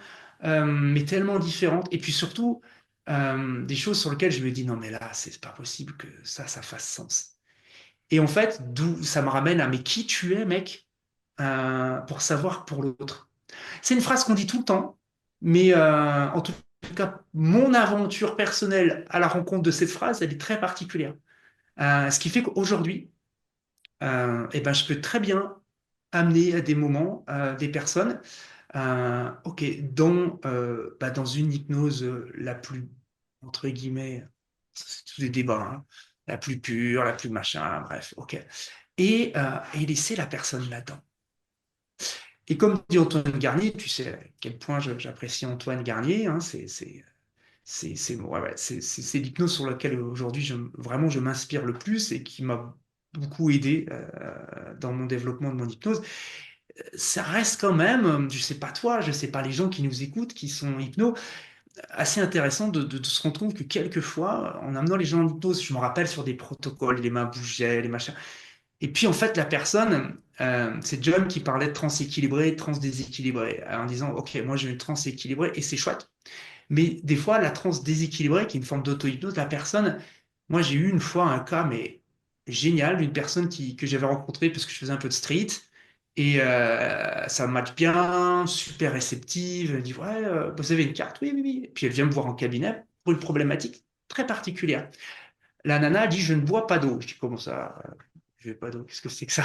différentes. Et puis surtout, des choses sur lesquelles je me dis, non, mais là, c'est pas possible que ça fasse sens. Et en fait, d'où ça me ramène à, mais qui tu es, mec, pour savoir pour l'autre. C'est une phrase qu'on dit tout le temps, mais en tout cas, mon aventure personnelle à la rencontre de cette phrase, elle est très particulière. Ce qui fait qu'aujourd'hui, eh ben, je peux très bien amener à des moments des personnes, ok, dans une hypnose la plus, entre guillemets, c'est tous des débats, hein, la plus pure, la plus machin, bref, ok. Et laisser la personne là-dedans. Et comme dit Antoine Garnier, tu sais à quel point j'apprécie Antoine Garnier, hein, c'est l'hypnose sur laquelle aujourd'hui vraiment je m'inspire le plus et qui m'a beaucoup aidé dans mon développement de mon hypnose. Ça reste quand même, je sais pas toi, je sais pas les gens qui nous écoutent, qui sont hypno, assez intéressant de se rendre compte que quelquefois, en amenant les gens en hypnose, je me rappelle sur des protocoles, les mains bougeaient, les machins. Et puis en fait, la personne, c'est John qui parlait de trans équilibré, trans déséquilibré, en disant, OK, moi j'ai une trans équilibrée et c'est chouette. Mais des fois, la transe déséquilibrée, qui est une forme d'auto-hypnose, la personne, moi j'ai eu une fois un cas, mais génial, d'une personne que j'avais rencontrée parce que je faisais un peu de street, et ça match bien, super réceptive, elle dit, ouais, vous avez une carte? Oui, oui, oui. Et puis elle vient me voir en cabinet pour une problématique très particulière. La nana dit, je ne bois pas d'eau. Je dis, comment ça? Je ne bois pas d'eau, qu'est-ce que c'est que ça?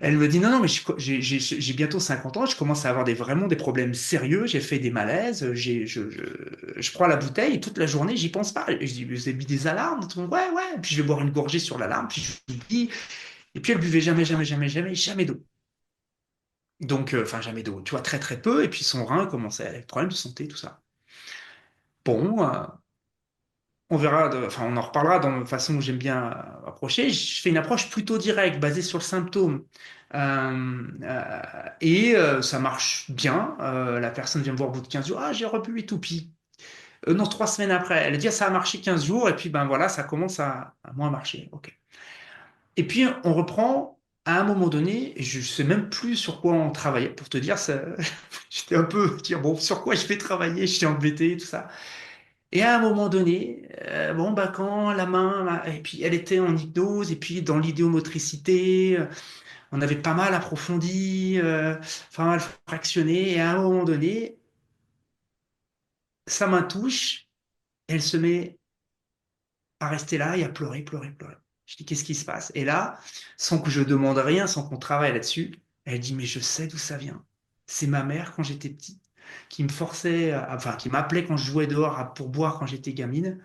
Elle me dit non, non, mais j'ai bientôt 50 ans, je commence à avoir vraiment des problèmes sérieux, j'ai fait des malaises, je prends la bouteille et toute la journée, j'y pense pas. Et je dis, vous avez mis des alarmes? Ouais, ouais. Et puis je vais boire une gorgée sur l'alarme, puis j'oublie. Et puis elle buvait jamais, jamais, jamais, jamais, jamais d'eau. Donc, enfin, jamais d'eau, tu vois, très, très peu. Et puis son rein commençait à avoir des problèmes de santé, tout ça. Bon, on verra, enfin, on en reparlera dans la façon où j'aime bien approcher. Je fais une approche plutôt directe, basée sur le symptôme. Ça marche bien. La personne vient me voir au bout de 15 jours. Ah, j'ai rebu et tout. Puis, non, 3 semaines après, elle a dit, ah, ça a marché 15 jours. Et puis, ben voilà, ça commence à moins marcher. OK. Et puis, on reprend à un moment donné, et je sais même plus sur quoi on travaillait. Pour te dire, ça, j'étais un peu, dire, bon, sur quoi je vais travailler? J'étais embêté, tout ça. Et à un moment donné, bon, bah, quand la main, et puis elle était en hypnose, et puis dans l'idéomotricité, on avait pas mal approfondi, pas mal fractionné, et à un moment donné, sa main touche, elle se met à rester là et à pleurer, pleurer, pleurer. Je dis, qu'est-ce qui se passe? Et là, sans que je demande rien, sans qu'on travaille là-dessus, elle dit, mais je sais d'où ça vient. C'est ma mère quand j'étais petite. qui me forçait, enfin, qui m'appelait quand je jouais dehors pour boire quand j'étais gamine.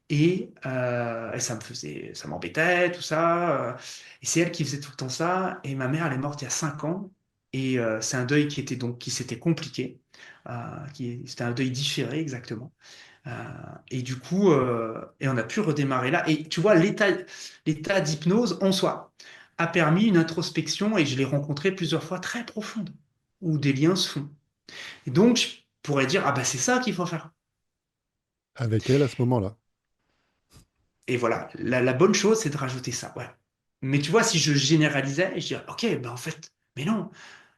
Et ça me faisait, ça m'embêtait, tout ça. Et c'est elle qui faisait tout le temps ça. Et ma mère, elle est morte il y a 5 ans. Et c'est un deuil qui était donc, qui s'était compliqué. C'était un deuil différé, exactement. Euh, et du coup, et on a pu redémarrer là. Et tu vois, l'état d'hypnose en soi a permis une introspection, et je l'ai rencontré plusieurs fois très profonde, où des liens se font. Et donc, je pourrais dire, ah bah c'est ça qu'il faut faire. Avec elle à ce moment-là. Et voilà, la bonne chose, c'est de rajouter ça. Ouais. Mais tu vois, si je généralisais, je dirais, OK, ben en fait, mais non,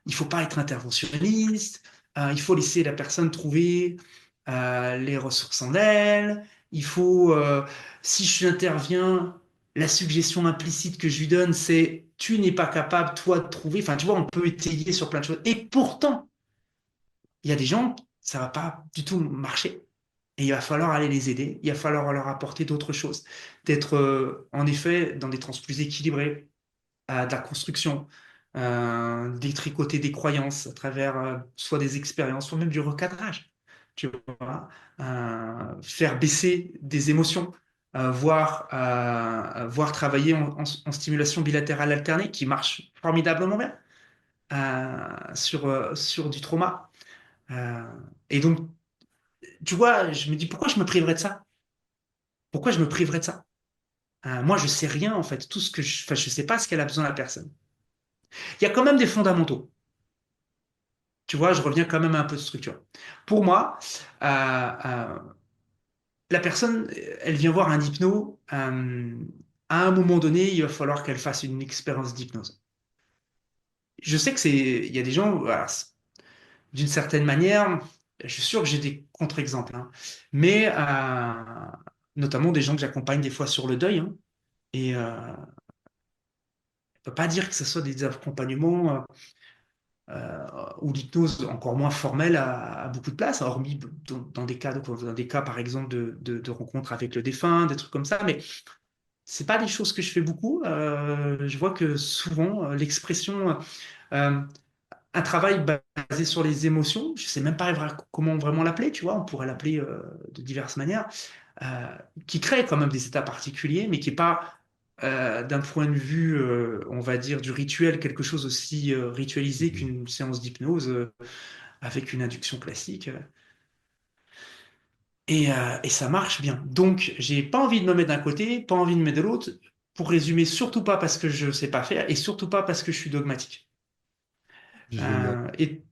il faut pas être interventionniste, il faut laisser la personne trouver les ressources en elle, il faut, si j'interviens, la suggestion implicite que je lui donne, c'est tu n'es pas capable, toi, de trouver. Enfin, tu vois, on peut étayer sur plein de choses. Et pourtant, il y a des gens, ça va pas du tout marcher. Et il va falloir aller les aider, il va falloir leur apporter d'autres choses, d'être en effet dans des trans plus équilibrés, de la construction, détricoter des croyances à travers soit des expériences, soit même du recadrage, tu vois, faire baisser des émotions, voir travailler en stimulation bilatérale alternée qui marche formidablement bien sur du trauma. Euh, et donc, tu vois, je me dis pourquoi je me priverais de ça? Pourquoi je me priverais de ça? Moi, je sais rien en fait. Tout ce que enfin, je sais pas ce qu'elle a besoin la personne. Il y a quand même des fondamentaux. Tu vois, je reviens quand même à un peu de structure. Pour moi, la personne, elle vient voir un hypno. À un moment donné, il va falloir qu'elle fasse une expérience d'hypnose. Je sais que il y a des gens, voilà, d'une certaine manière, je suis sûr que j'ai des contre-exemples, hein, mais notamment des gens que j'accompagne des fois sur le deuil, hein, et on peut pas dire que ce soit des accompagnements où l'hypnose encore moins formelle a beaucoup de place, hormis dans des cas par exemple de rencontres avec le défunt, des trucs comme ça, mais c'est pas des choses que je fais beaucoup. Je vois que souvent l'expression euh, un travail basé sur les émotions, je sais même pas comment vraiment l'appeler, tu vois, on pourrait l'appeler de diverses manières, euh, qui crée quand même des états particuliers, mais qui n'est pas, d'un point de vue, on va dire, du rituel, quelque chose aussi ritualisé Mhm. qu'une séance d'hypnose avec une induction classique. Et ça marche bien. Donc, j'ai pas envie de me mettre d'un côté, pas envie de me mettre de l'autre. Pour résumer, surtout pas parce que je sais pas faire et surtout pas parce que je suis dogmatique. Génial. Et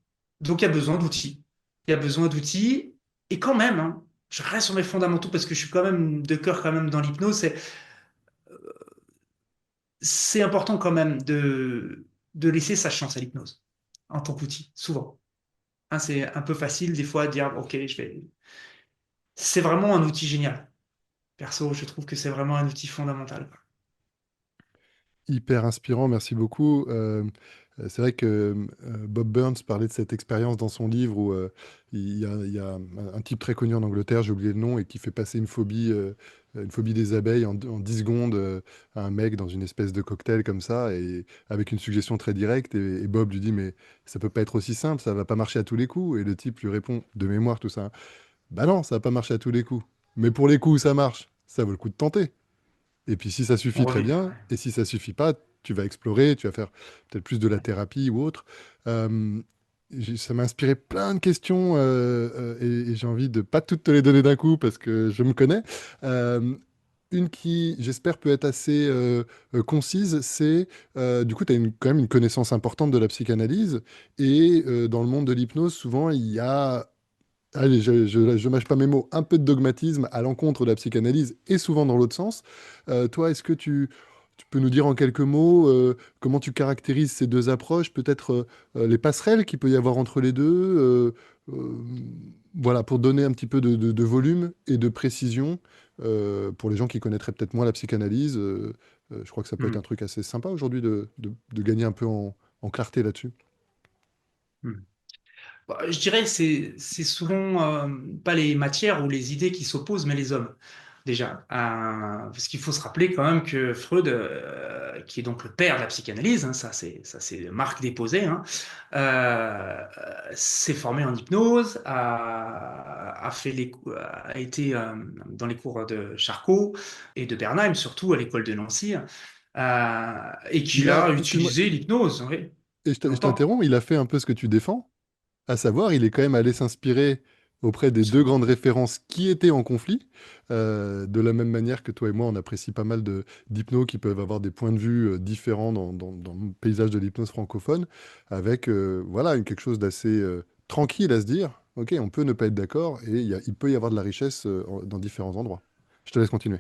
donc, il y a besoin d'outils. Il y a besoin d'outils. Et quand même, hein, je reste sur mes fondamentaux parce que je suis quand même de cœur quand même dans l'hypnose. C'est important quand même de laisser sa chance à l'hypnose en tant qu'outil, souvent. Hein, c'est un peu facile des fois de dire, OK, je vais. C'est vraiment un outil génial. Perso, je trouve que c'est vraiment un outil fondamental. Hyper inspirant, merci beaucoup. C'est vrai que Bob Burns parlait de cette expérience dans son livre où il y a un type très connu en Angleterre, j'ai oublié le nom, et qui fait passer une phobie des abeilles en 10 secondes à un mec dans une espèce de cocktail comme ça, et avec une suggestion très directe. Et Bob lui dit, mais ça peut pas être aussi simple, ça va pas marcher à tous les coups. Et le type lui répond, de mémoire tout ça, hein, bah non, ça va pas marcher à tous les coups. Mais pour les coups où ça marche, ça vaut le coup de tenter. Et puis si ça On suffit, très revient. bien. Et si ça suffit pas, tu vas explorer, tu vas faire peut-être plus de la Ouais. thérapie ou autre. Euh, Ça m'a inspiré plein de questions et j'ai envie de pas toutes te les donner d'un coup parce que je me connais. Euh, une qui, j'espère, peut être assez concise, c'est du coup, tu as quand même une connaissance importante de la psychanalyse et dans le monde de l'hypnose, souvent, il y a allez, je mâche pas mes mots, un peu de dogmatisme à l'encontre de la psychanalyse et souvent dans l'autre sens. Toi, est-ce que tu peux nous dire en quelques mots comment tu caractérises ces deux approches, peut-être les passerelles qu'il peut y avoir entre les deux, euh, voilà, pour donner un petit peu de volume et de précision pour les gens qui connaîtraient peut-être moins la psychanalyse. Je crois que ça peut être Hmm. un truc assez sympa aujourd'hui de gagner un peu en clarté là-dessus. Hmm. Bah, je dirais que c'est souvent pas les matières ou les idées qui s'opposent, mais les hommes, déjà. Parce qu'il faut se rappeler quand même que Freud, qui est donc le père de la psychanalyse, hein, ça c'est marque déposée, hein, euh, s'est formé en hypnose, a été dans les cours de Charcot et de Bernheim, surtout à l'école de Nancy, et Il qu'il a, a excuse-moi, utilisé l'hypnose, oui, et je longtemps. t'interromps, il a fait un peu ce que tu défends. À savoir, il est quand même allé s'inspirer auprès des deux Absolument. grandes références qui étaient en conflit, de la même manière que toi et moi, on apprécie pas mal d'hypnos qui peuvent avoir des points de vue différents dans le paysage de l'hypnose francophone, avec voilà, quelque chose d'assez tranquille à se dire, ok, on peut ne pas être d'accord, et il peut y avoir de la richesse dans différents endroits. Je te laisse continuer.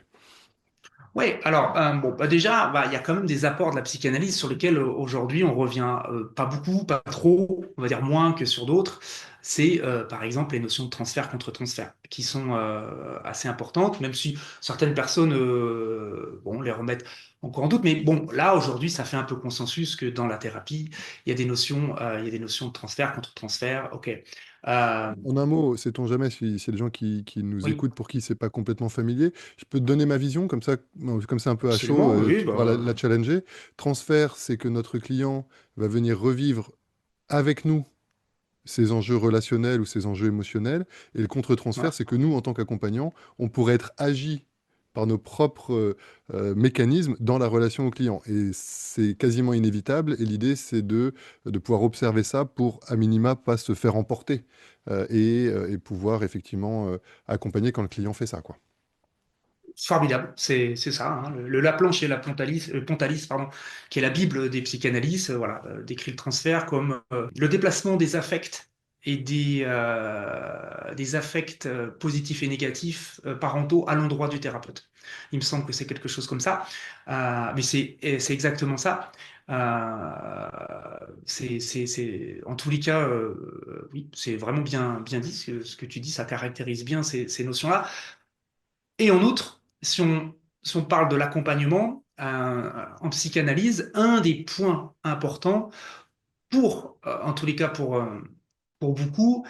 Oui, alors bon, bah déjà, bah, il y a quand même des apports de la psychanalyse sur lesquels aujourd'hui on revient pas beaucoup, pas trop, on va dire moins que sur d'autres. C'est par exemple les notions de transfert contre transfert qui sont assez importantes, même si certaines personnes bon, les remettent encore en doute. Mais bon, là aujourd'hui, ça fait un peu consensus que dans la thérapie, il y a des notions de transfert contre transfert. Ok. Euh, En un mot, sait-on jamais si c'est des gens qui nous oui, écoutent pour qui c'est pas complètement familier. Je peux te donner ma vision, comme ça un peu à chaud, absolument. Oui, tu pourras bah, la challenger. Transfert, c'est que notre client va venir revivre avec nous ses enjeux relationnels ou ses enjeux émotionnels. Et le contre-transfert, voilà. c'est que nous, en tant qu'accompagnants, on pourrait être agi par nos propres mécanismes dans la relation au client. Et c'est quasiment inévitable. Et l'idée, c'est de pouvoir observer ça pour, à minima, pas se faire emporter et pouvoir effectivement accompagner quand le client fait ça, quoi. Formidable, c'est ça, hein. Le Laplanche et la Pontalis, Pontalis, pardon, qui est la Bible des psychanalystes, voilà, décrit le transfert comme le déplacement des affects et des affects positifs et négatifs parentaux à l'endroit du thérapeute. Il me semble que c'est quelque chose comme ça. Mais c'est exactement ça. En tous les cas, oui, c'est vraiment bien dit ce que tu dis, ça caractérise bien ces notions-là. Et en outre, si on parle de l'accompagnement en psychanalyse, un des points importants en tous les cas pour beaucoup,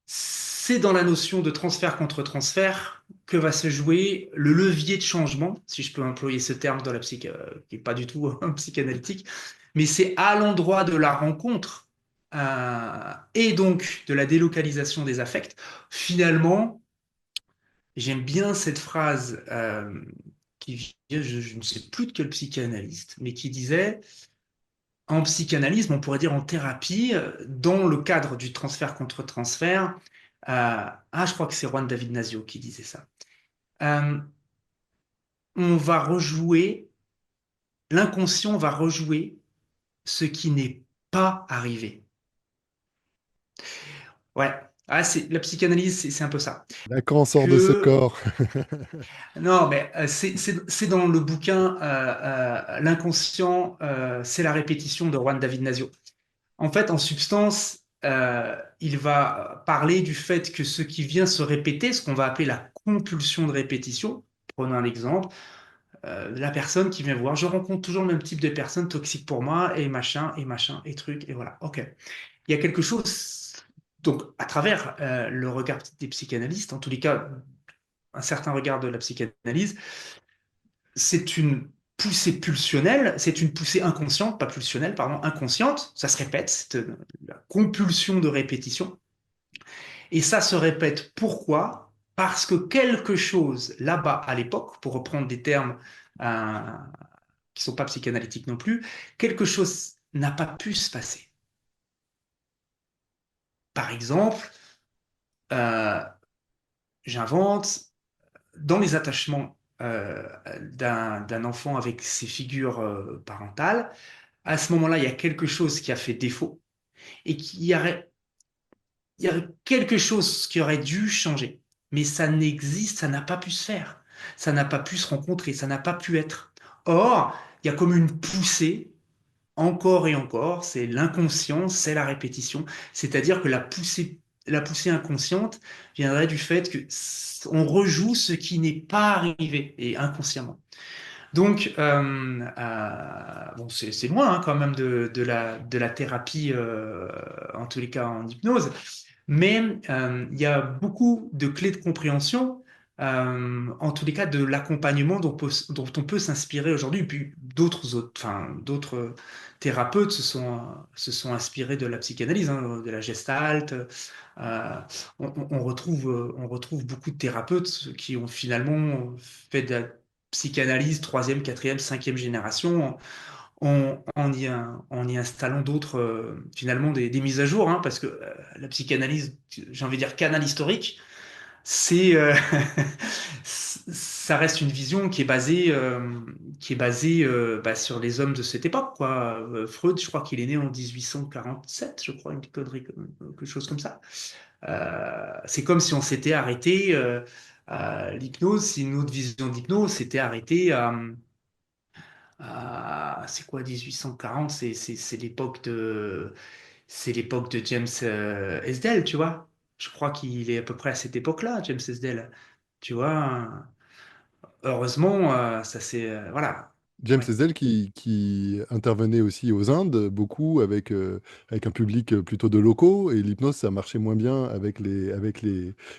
c'est dans la notion de transfert contre transfert que va se jouer le levier de changement, si je peux employer ce terme dans la psych, qui n'est pas du tout psychanalytique, mais c'est à l'endroit de la rencontre et donc de la délocalisation des affects, finalement. J'aime bien cette phrase qui vient, je ne sais plus de quel psychanalyste, mais qui disait, en psychanalyse, on pourrait dire en thérapie, dans le cadre du transfert contre transfert, je crois que c'est Juan David Nasio qui disait ça. Euh, on va rejouer, l'inconscient va rejouer ce qui n'est pas arrivé. Ouais, la psychanalyse, c'est un peu ça. Lacan sort de ce Que corps. Non, mais c'est dans le bouquin L'inconscient, c'est la répétition de Juan David Nasio. En fait, en substance, il va parler du fait que ce qui vient se répéter, ce qu'on va appeler la compulsion de répétition. Prenons un exemple, la personne qui vient voir, je rencontre toujours le même type de personne toxique pour moi, et machin, et truc, et voilà. Ok. Il y a quelque chose, donc à travers le regard des psychanalystes, en tous les cas, un certain regard de la psychanalyse, c'est une poussée pulsionnelle, c'est une poussée inconsciente, pas pulsionnelle, pardon, inconsciente, ça se répète, c'est la compulsion de répétition. Et ça se répète pourquoi? Parce que quelque chose là-bas à l'époque, pour reprendre des termes euh, qui ne sont pas psychanalytiques non plus, quelque chose n'a pas pu se passer. Par exemple, euh, j'invente, dans les attachements d'un enfant avec ses figures parentales, à ce moment-là, il y a quelque chose qui a fait défaut et il y aurait quelque chose qui aurait dû changer. Mais ça n'existe, ça n'a pas pu se faire. Ça n'a pas pu se rencontrer, ça n'a pas pu être. Or, il y a comme une poussée, encore et encore, c'est l'inconscient, c'est la répétition. C'est-à-dire que la poussée inconsciente viendrait du fait que on rejoue ce qui n'est pas arrivé et inconsciemment. Donc, bon, c'est loin hein, quand même de la thérapie, en tous les cas en hypnose, mais il y a beaucoup de clés de compréhension en tous les cas, de l'accompagnement dont on peut s'inspirer aujourd'hui. Puis d'autres thérapeutes se sont inspirés de la psychanalyse, hein, de la gestalt. On retrouve beaucoup de thérapeutes qui ont finalement fait de la psychanalyse troisième, quatrième, cinquième génération en y installant d'autres, finalement, des mises à jour, hein, parce que la psychanalyse, j'ai envie de dire canal historique, c'est ça reste une vision qui est basée bah, sur les hommes de cette époque, quoi. Freud, je crois qu'il est né en 1847, je crois, une connerie, quelque chose comme ça. C'est comme si on s'était arrêté à l'hypnose, si une autre vision d'hypnose s'était arrêtée c'est quoi 1840? C'est l'époque de James Esdell, tu vois. Je crois qu'il est à peu près à cette époque-là, James Esdell. Tu vois, heureusement, ça c'est voilà. James Ouais. Hetzel qui intervenait aussi aux Indes, beaucoup avec un public plutôt de locaux, et l'hypnose, ça marchait moins bien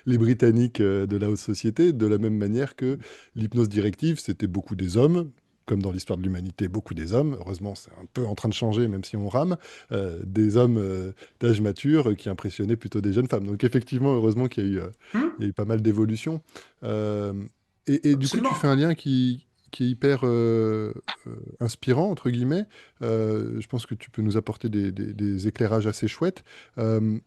les Britanniques de la haute société, de la même manière que l'hypnose directive, c'était beaucoup des hommes, comme dans l'histoire de l'humanité, beaucoup des hommes. Heureusement, c'est un peu en train de changer, même si on rame, des hommes d'âge mature qui impressionnaient plutôt des jeunes femmes. Donc effectivement, heureusement Hmm. il y a eu pas mal d'évolutions. Euh, et du coup, tu fais Absolument. un lien qui est hyper inspirant, entre guillemets. Je pense que tu peux nous apporter des éclairages assez chouettes. Euh,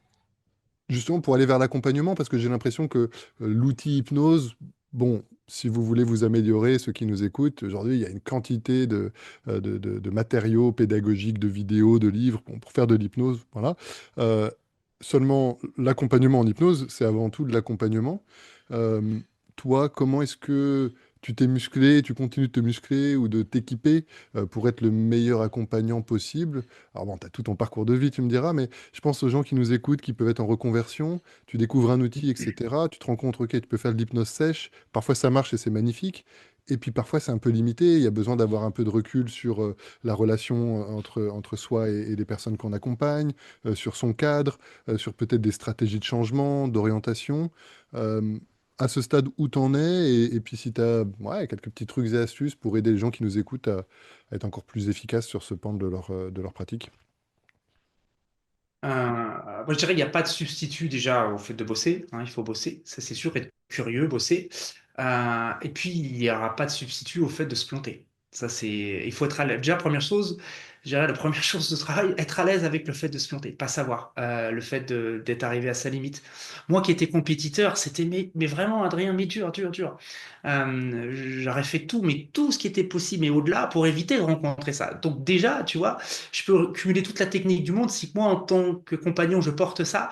Justement, pour aller vers l'accompagnement, parce que j'ai l'impression que l'outil hypnose, bon, si vous voulez vous améliorer, ceux qui nous écoutent, aujourd'hui, il y a une quantité de matériaux pédagogiques, de vidéos, de livres bon, pour faire de l'hypnose. Voilà. Euh, Seulement, l'accompagnement en hypnose, c'est avant tout de l'accompagnement. Euh, Toi, comment est-ce que tu t'es musclé, tu continues de te muscler ou de t'équiper pour être le meilleur accompagnant possible? Alors bon, tu as tout ton parcours de vie, tu me diras, mais je pense aux gens qui nous écoutent, qui peuvent être en reconversion. Tu découvres un outil, etc. Tu te rends compte, ok, tu peux faire de l'hypnose sèche. Parfois, ça marche et c'est magnifique. Et puis parfois, c'est un peu limité. Il y a besoin d'avoir un peu de recul sur la relation entre soi et les personnes qu'on accompagne, sur son cadre, sur peut-être des stratégies de changement, d'orientation. Euh, à ce stade où t'en es, et puis si tu as ouais, quelques petits trucs et astuces pour aider les gens qui nous écoutent à être encore plus efficaces sur ce pan de leur pratique. Moi, je dirais qu'il n'y a pas de substitut déjà au fait de bosser, hein, il faut bosser, ça c'est sûr, être curieux, bosser. Et puis, il n'y aura pas de substitut au fait de se planter. Ça, il faut être à l'aise. Déjà, première chose, je dirais la première chose de travail, être à l'aise avec le fait de se planter, pas savoir, le fait d'être arrivé à sa limite. Moi qui étais compétiteur, c'était mais vraiment, Adrien, mais dur, dur, dur. J'aurais fait tout, mais tout ce qui était possible, mais au-delà, pour éviter de rencontrer ça. Donc déjà, tu vois, je peux cumuler toute la technique du monde. Si moi, en tant que compagnon, je porte ça,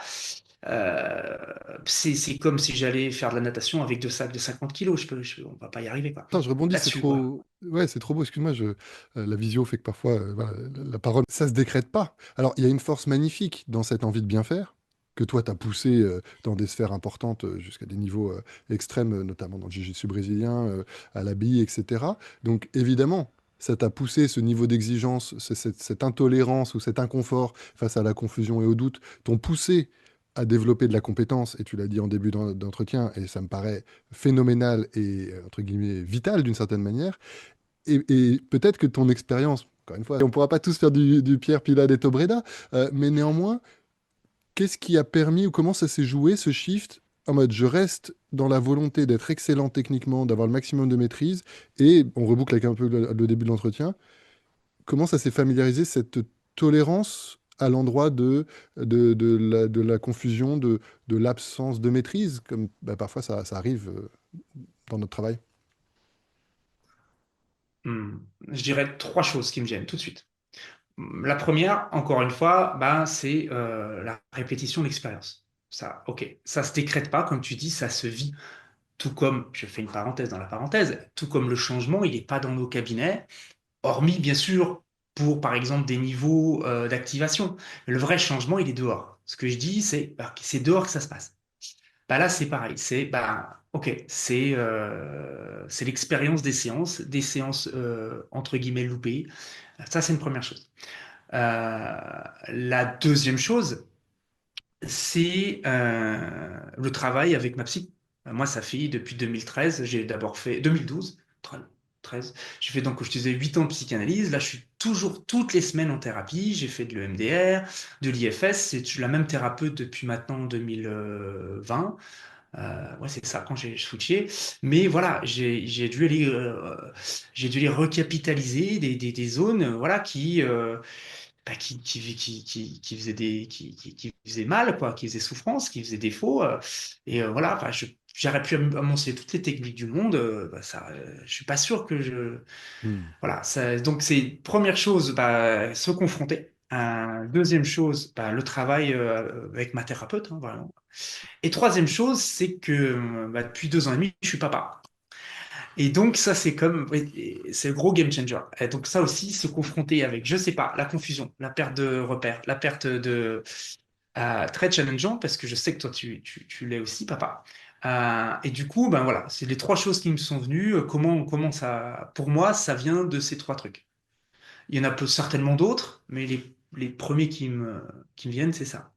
euh, c'est comme si j'allais faire de la natation avec deux sacs de 50 kilos. On va pas y arriver, quoi. Attends, je rebondis, c'est Là-dessus, quoi. trop. Ouais, c'est trop beau, excuse-moi, la visio fait que parfois, voilà, la parole, ça se décrète pas. Alors, il y a une force magnifique dans cette envie de bien faire, que toi, tu as poussé dans des sphères importantes jusqu'à des niveaux extrêmes, notamment dans le jiu-jitsu brésilien, à la bille, etc. Donc, évidemment, ça t'a poussé ce niveau d'exigence, cette intolérance ou cet inconfort face à la confusion et au doute, t'ont poussé à développer de la compétence, et tu l'as dit en début d'entretien, et ça me paraît phénoménal et, entre guillemets, vital d'une certaine manière. Et peut-être que ton expérience, encore une fois, on ne pourra pas tous faire du Pierre Pilat et Tobreda, mais néanmoins, qu'est-ce qui a permis ou comment ça s'est joué ce shift en mode je reste dans la volonté d'être excellent techniquement, d'avoir le maximum de maîtrise, et on reboucle avec un peu le début de l'entretien, comment ça s'est familiarisé cette tolérance à l'endroit de la confusion, de l'absence de maîtrise, comme bah, parfois ça arrive dans notre travail. Hmm. Je dirais trois choses qui me gênent tout de suite. La première, encore une fois, ben, c'est la répétition de l'expérience. Ça, ok, ça se décrète pas, comme tu dis, ça se vit. Tout comme, je fais une parenthèse dans la parenthèse, tout comme le changement, il n'est pas dans nos cabinets. Hormis, bien sûr, pour, par exemple, des niveaux d'activation. Le vrai changement, il est dehors. Ce que je dis, c'est bah, c'est dehors que ça se passe. Bah là, c'est pareil. Ok, c'est l'expérience des séances entre guillemets loupées. Ça, c'est une première chose. La deuxième chose, c'est le travail avec ma psy. Moi, ça fait depuis 2013. J'ai d'abord fait 2012, 13. J'ai fait donc, comme je te disais, 8 ans de psychanalyse. Là, je suis toujours toutes les semaines en thérapie. J'ai fait de l'EMDR, de l'IFS. C'est la même thérapeute depuis maintenant 2020. Ouais, c'est ça, quand j'ai switché. Mais voilà, j'ai dû aller recapitaliser des zones, voilà, qui faisaient qui faisaient mal, quoi, qui faisaient souffrance, qui faisaient défaut. Et voilà, enfin, j'aurais pu amonceler toutes les techniques du monde. Bah, ça, je suis pas sûr que je. Hmm. Voilà, donc c'est première chose, bah, se confronter. Deuxième chose, bah, le travail avec ma thérapeute, hein, vraiment. Et troisième chose, c'est que bah, depuis 2 ans et demi, je suis papa. Et donc ça, c'est comme, oui, c'est le gros game changer. Et donc ça aussi, se confronter avec, je sais pas, la confusion, la perte de repères, la perte de très challengeant parce que je sais que toi, tu l'es aussi, papa. Et du coup, ben voilà, c'est les trois choses qui me sont venues. Comment ça, pour moi, ça vient de ces trois trucs. Il y en a certainement d'autres, mais les premiers qui me viennent, c'est ça.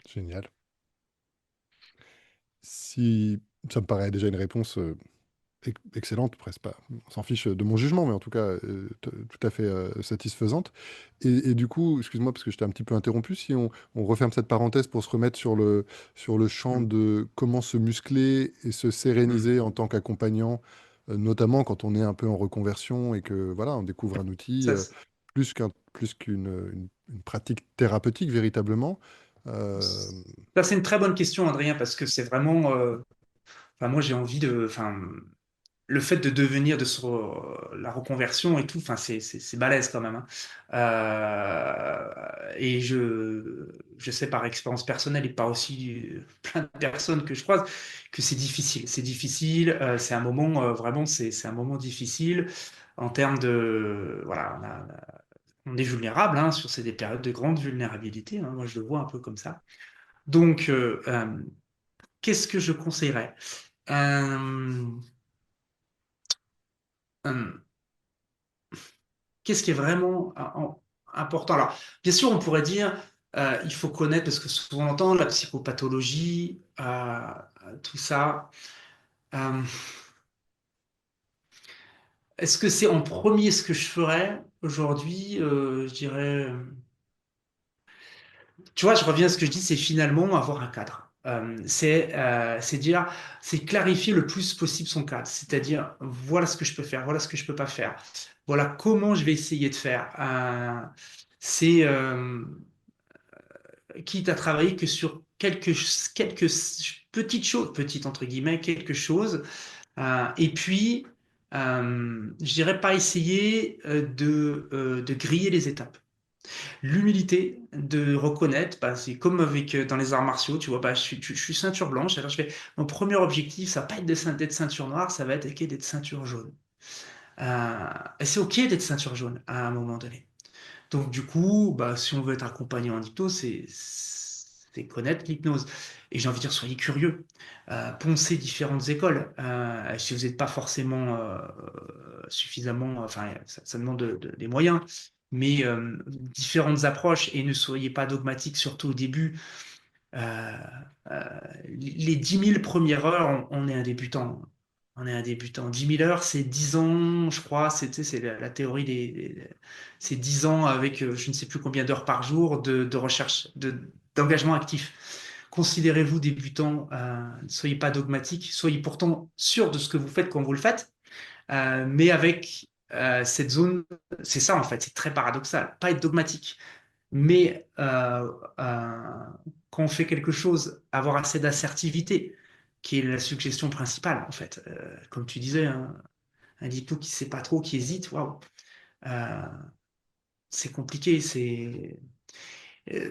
Génial. Si ça me paraît déjà une réponse excellente, presque pas. On s'en fiche de mon jugement, mais en tout cas tout à fait satisfaisante. Et du coup, excuse-moi parce que je t'ai un petit peu interrompu, si on referme cette parenthèse pour se remettre sur le champ Mm. de comment se muscler et se Mm. séréniser en tant qu'accompagnant, notamment quand on est un peu en reconversion et que voilà, on découvre un outil Ça, plus qu'une pratique thérapeutique véritablement. Euh, c'est une très bonne question, Adrien, parce que c'est vraiment, enfin, moi, j'ai envie enfin, le fait de devenir la reconversion et tout, enfin, c'est balèze quand même, hein. Et je sais par expérience personnelle et par aussi plein de personnes que je croise que c'est difficile. C'est difficile. C'est un moment vraiment, c'est un moment difficile en termes de, voilà, on est vulnérable, hein, sur des périodes de grande vulnérabilité, hein. Moi, je le vois un peu comme ça. Donc, qu'est-ce que je conseillerais? Euh, euh, Qu'est-ce qui est vraiment important? Alors, bien sûr, on pourrait dire, il faut connaître, parce que souvent on entend la psychopathologie, tout ça. Euh, Est-ce que c'est en premier ce que je ferais aujourd'hui? Je dirais, tu vois, je reviens à ce que je dis, c'est finalement avoir un cadre. C'est dire, c'est clarifier le plus possible son cadre. C'est-à-dire, voilà ce que je peux faire, voilà ce que je peux pas faire, voilà comment je vais essayer de faire. C'est quitte à travailler que sur quelques petites choses, petites entre guillemets, quelque chose. Et puis, je dirais pas essayer de griller les étapes. L'humilité de reconnaître, bah, c'est comme avec dans les arts martiaux, tu vois, bah, je suis ceinture blanche, alors mon premier objectif, ça va pas être d'être ceinture noire, ça va être ok, d'être ceinture jaune. Et c'est ok d'être ceinture jaune à un moment donné. Donc du coup, bah, si on veut être accompagné en hypnose, c'est connaître l'hypnose. Et j'ai envie de dire, soyez curieux. Poncez différentes écoles. Si vous n'êtes pas forcément suffisamment, enfin, ça demande des moyens, mais différentes approches et ne soyez pas dogmatique, surtout au début. Euh, euh, les 10 000 premières heures, on est un débutant. On est un débutant. 10 000 heures, c'est 10 ans, je crois. Tu sais, c'est la théorie c'est 10 ans avec je ne sais plus combien d'heures par jour de recherche, d'engagement actif. Considérez-vous débutant, ne soyez pas dogmatique, soyez pourtant sûr de ce que vous faites quand vous le faites, mais avec cette zone, c'est ça en fait, c'est très paradoxal. Pas être dogmatique, mais quand on fait quelque chose, avoir assez d'assertivité, qui est la suggestion principale, en fait. Comme tu disais, hein, un diplôme qui ne sait pas trop, qui hésite, waouh, euh, c'est compliqué. C'est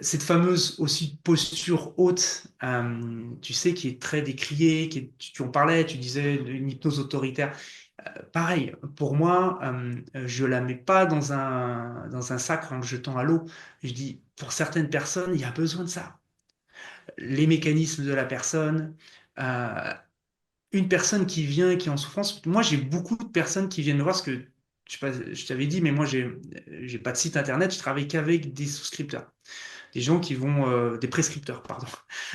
cette fameuse aussi posture haute, tu sais, qui est très décriée, tu en parlais, tu disais une hypnose autoritaire. Pareil, pour moi, je la mets pas dans un sac en le jetant à l'eau. Je dis, pour certaines personnes, il y a besoin de ça. Les mécanismes de la personne, euh, une personne qui vient, qui est en souffrance. Moi, j'ai beaucoup de personnes qui viennent me voir parce que, je sais pas, je t'avais dit, mais moi, j'ai pas de site internet, je travaille qu'avec des souscripteurs. des gens qui vont, des prescripteurs, pardon,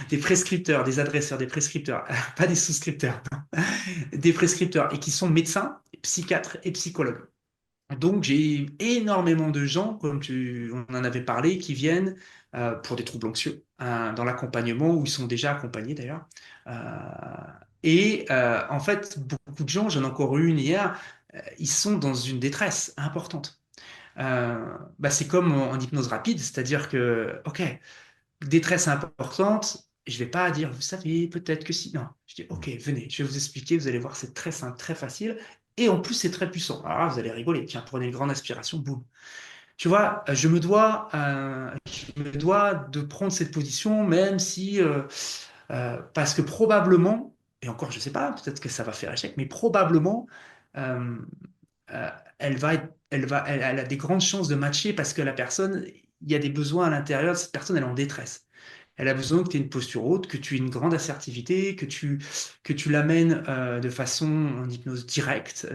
des prescripteurs, des adresseurs, des prescripteurs, pas des souscripteurs, des prescripteurs, et qui sont médecins, psychiatres et psychologues. Donc, j'ai énormément de gens, comme on en avait parlé, qui viennent pour des troubles anxieux, dans l'accompagnement, où ils sont déjà accompagnés d'ailleurs. Euh, en fait, beaucoup de gens, j'en ai encore eu une hier, ils sont dans une détresse importante. C'est comme en hypnose rapide, c'est-à-dire que, OK, détresse importante, je vais pas dire, vous savez, peut-être que si. Non, je dis, OK, venez, je vais vous expliquer, vous allez voir, c'est très simple, très facile. Et en plus, c'est très puissant. Alors là, vous allez rigoler. Tiens, prenez une grande aspiration, boum. Tu vois, je me dois de prendre cette position, même si, parce que probablement, et encore, je sais pas, peut-être que ça va faire échec, mais probablement, euh, elle a des grandes chances de matcher parce que la personne, il y a des besoins à l'intérieur de cette personne, elle est en détresse. Elle a besoin que tu aies une posture haute, que tu aies une grande assertivité, que tu l'amènes de façon en hypnose directe.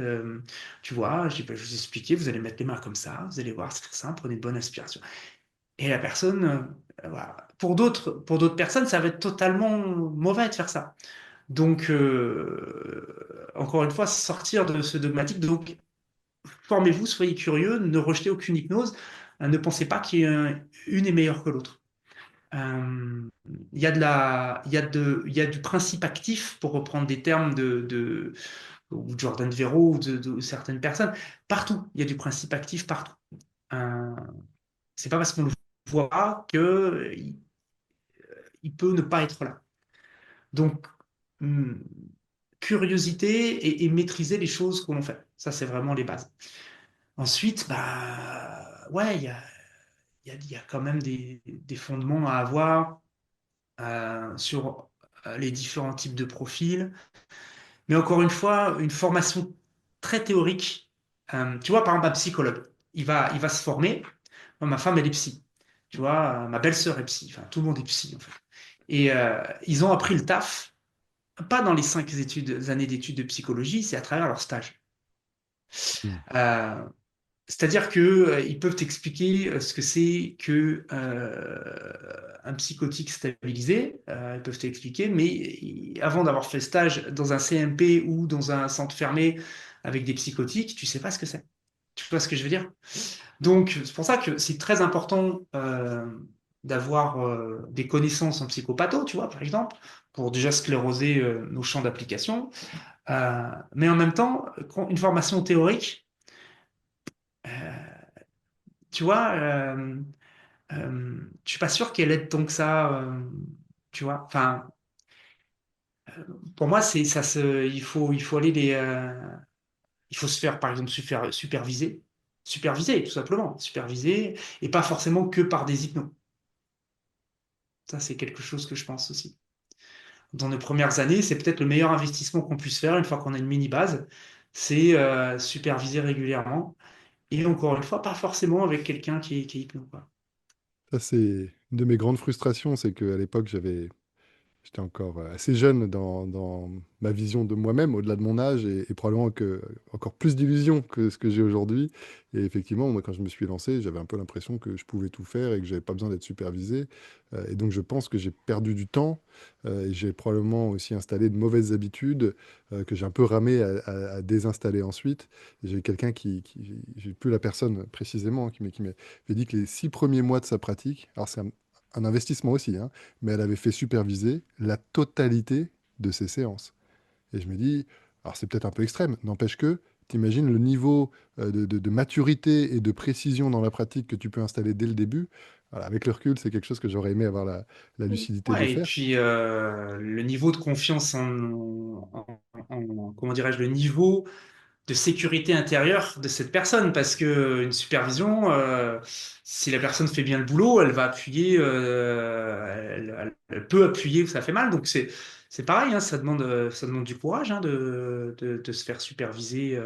Tu vois, je vais vous expliquer, vous allez mettre les mains comme ça, vous allez voir, c'est très simple, prenez une bonne inspiration. Et la personne, voilà. Pour d'autres personnes, ça va être totalement mauvais de faire ça. Donc, encore une fois, sortir de ce dogmatique. Donc, formez-vous, soyez curieux, ne rejetez aucune hypnose, ne pensez pas une est meilleure que l'autre. Euh, il y a du principe actif, pour reprendre des termes ou de Jordan Vero ou de certaines personnes. Partout, il y a du principe actif partout. Euh, c'est pas parce qu'on le voit que il peut ne pas être là. Donc, hum, curiosité et maîtriser les choses que l'on fait. Ça, c'est vraiment les bases. Ensuite, ouais, il y a quand même des fondements à avoir sur les différents types de profils. Mais encore une fois, une formation très théorique. Tu vois, par exemple, un psychologue, il va se former. Moi, ma femme, elle est psy. Tu vois, ma belle-sœur est psy. Enfin, tout le monde est psy, en fait. Et ils ont appris le taf, pas dans les années d'études de psychologie, c'est à travers leur stage. Mm. Euh, C'est-à-dire que ils peuvent t'expliquer ce que c'est que un psychotique stabilisé. Ils peuvent t'expliquer, mais avant d'avoir fait stage dans un CMP ou dans un centre fermé avec des psychotiques, tu sais pas ce que c'est. Tu vois ce que je veux dire? Donc c'est pour ça que c'est très important d'avoir des connaissances en psychopatho, tu vois, par exemple, pour déjà scléroser nos champs d'application. Mais en même temps, une formation théorique. euh, Tu vois, je suis pas sûr qu'elle aide tant que ça. Tu vois, enfin, pour moi, il faut aller il faut se faire, par exemple, superviser, tout simplement, superviser, et pas forcément que par des hypnos. Ça, c'est quelque chose que je pense aussi. Dans nos premières années, c'est peut-être le meilleur investissement qu'on puisse faire une fois qu'on a une mini base, c'est superviser régulièrement. Et encore une fois, pas forcément avec quelqu'un qui est hypno, quoi. Ça, c'est une de mes grandes frustrations, c'est qu'à l'époque, j'étais encore assez jeune dans ma vision de moi-même, au-delà de mon âge, et probablement encore plus d'illusions que ce que j'ai aujourd'hui. Et effectivement, moi, quand je me suis lancé, j'avais un peu l'impression que je pouvais tout faire et que j'avais pas besoin d'être supervisé. Et donc, je pense que j'ai perdu du temps et j'ai probablement aussi installé de mauvaises habitudes que j'ai un peu ramé à désinstaller ensuite. J'ai quelqu'un j'ai plus la personne précisément, qui m'avait dit que les 6 premiers mois de sa pratique, alors c'est un investissement aussi, hein, mais elle avait fait superviser la totalité de ses séances. Et je me dis, alors c'est peut-être un peu extrême, n'empêche que, t'imagines le niveau de maturité et de précision dans la pratique que tu peux installer dès le début. Voilà, avec le recul, c'est quelque chose que j'aurais aimé avoir la lucidité de Ouais, et faire. puis le niveau de confiance comment dirais-je, le niveau de sécurité intérieure de cette personne, parce que une supervision, si la personne fait bien le boulot, elle va appuyer, elle peut appuyer où ça fait mal. Donc c'est pareil, hein, ça demande du courage hein, de se faire superviser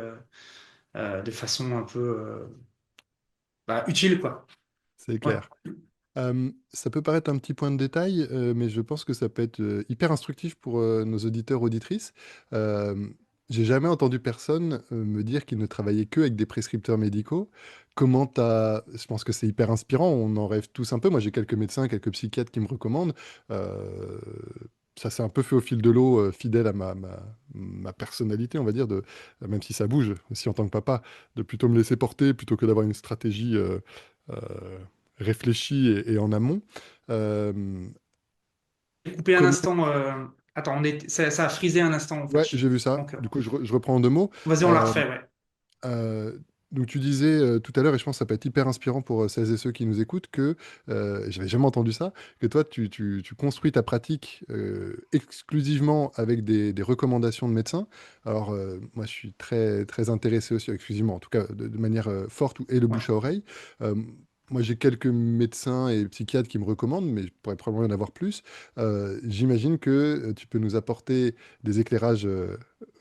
de façon un peu utile, quoi. C'est Ouais. clair. Ça peut paraître un petit point de détail, mais je pense que ça peut être hyper instructif pour nos auditeurs, auditrices. Euh, j'ai jamais entendu personne me dire qu'il ne travaillait que avec des prescripteurs médicaux. Comment t'as... Je pense que c'est hyper inspirant, on en rêve tous un peu. Moi, j'ai quelques médecins, quelques psychiatres qui me recommandent. Euh, Ça s'est un peu fait au fil de l'eau, fidèle à ma personnalité, on va dire, même si ça bouge aussi en tant que papa, de plutôt me laisser porter plutôt que d'avoir une stratégie euh, réfléchie et en amont. Euh, J'ai coupé un comment... instant. Attends, ça a frisé un instant en fait. Ouais, j'ai vu ça. Donc, Du coup, je reprends en deux mots. vas-y, on la Euh, refait, ouais. Euh, donc tu disais tout à l'heure, et je pense que ça peut être hyper inspirant pour celles et ceux qui nous écoutent, que j'avais jamais entendu ça, que toi tu construis ta pratique exclusivement avec des recommandations de médecins. Alors moi je suis très très intéressé aussi, exclusivement, en tout cas de manière forte et de Ouais. bouche à oreille. Euh, Moi j'ai quelques médecins et psychiatres qui me recommandent, mais je pourrais probablement y en avoir plus. J'imagine que tu peux nous apporter des éclairages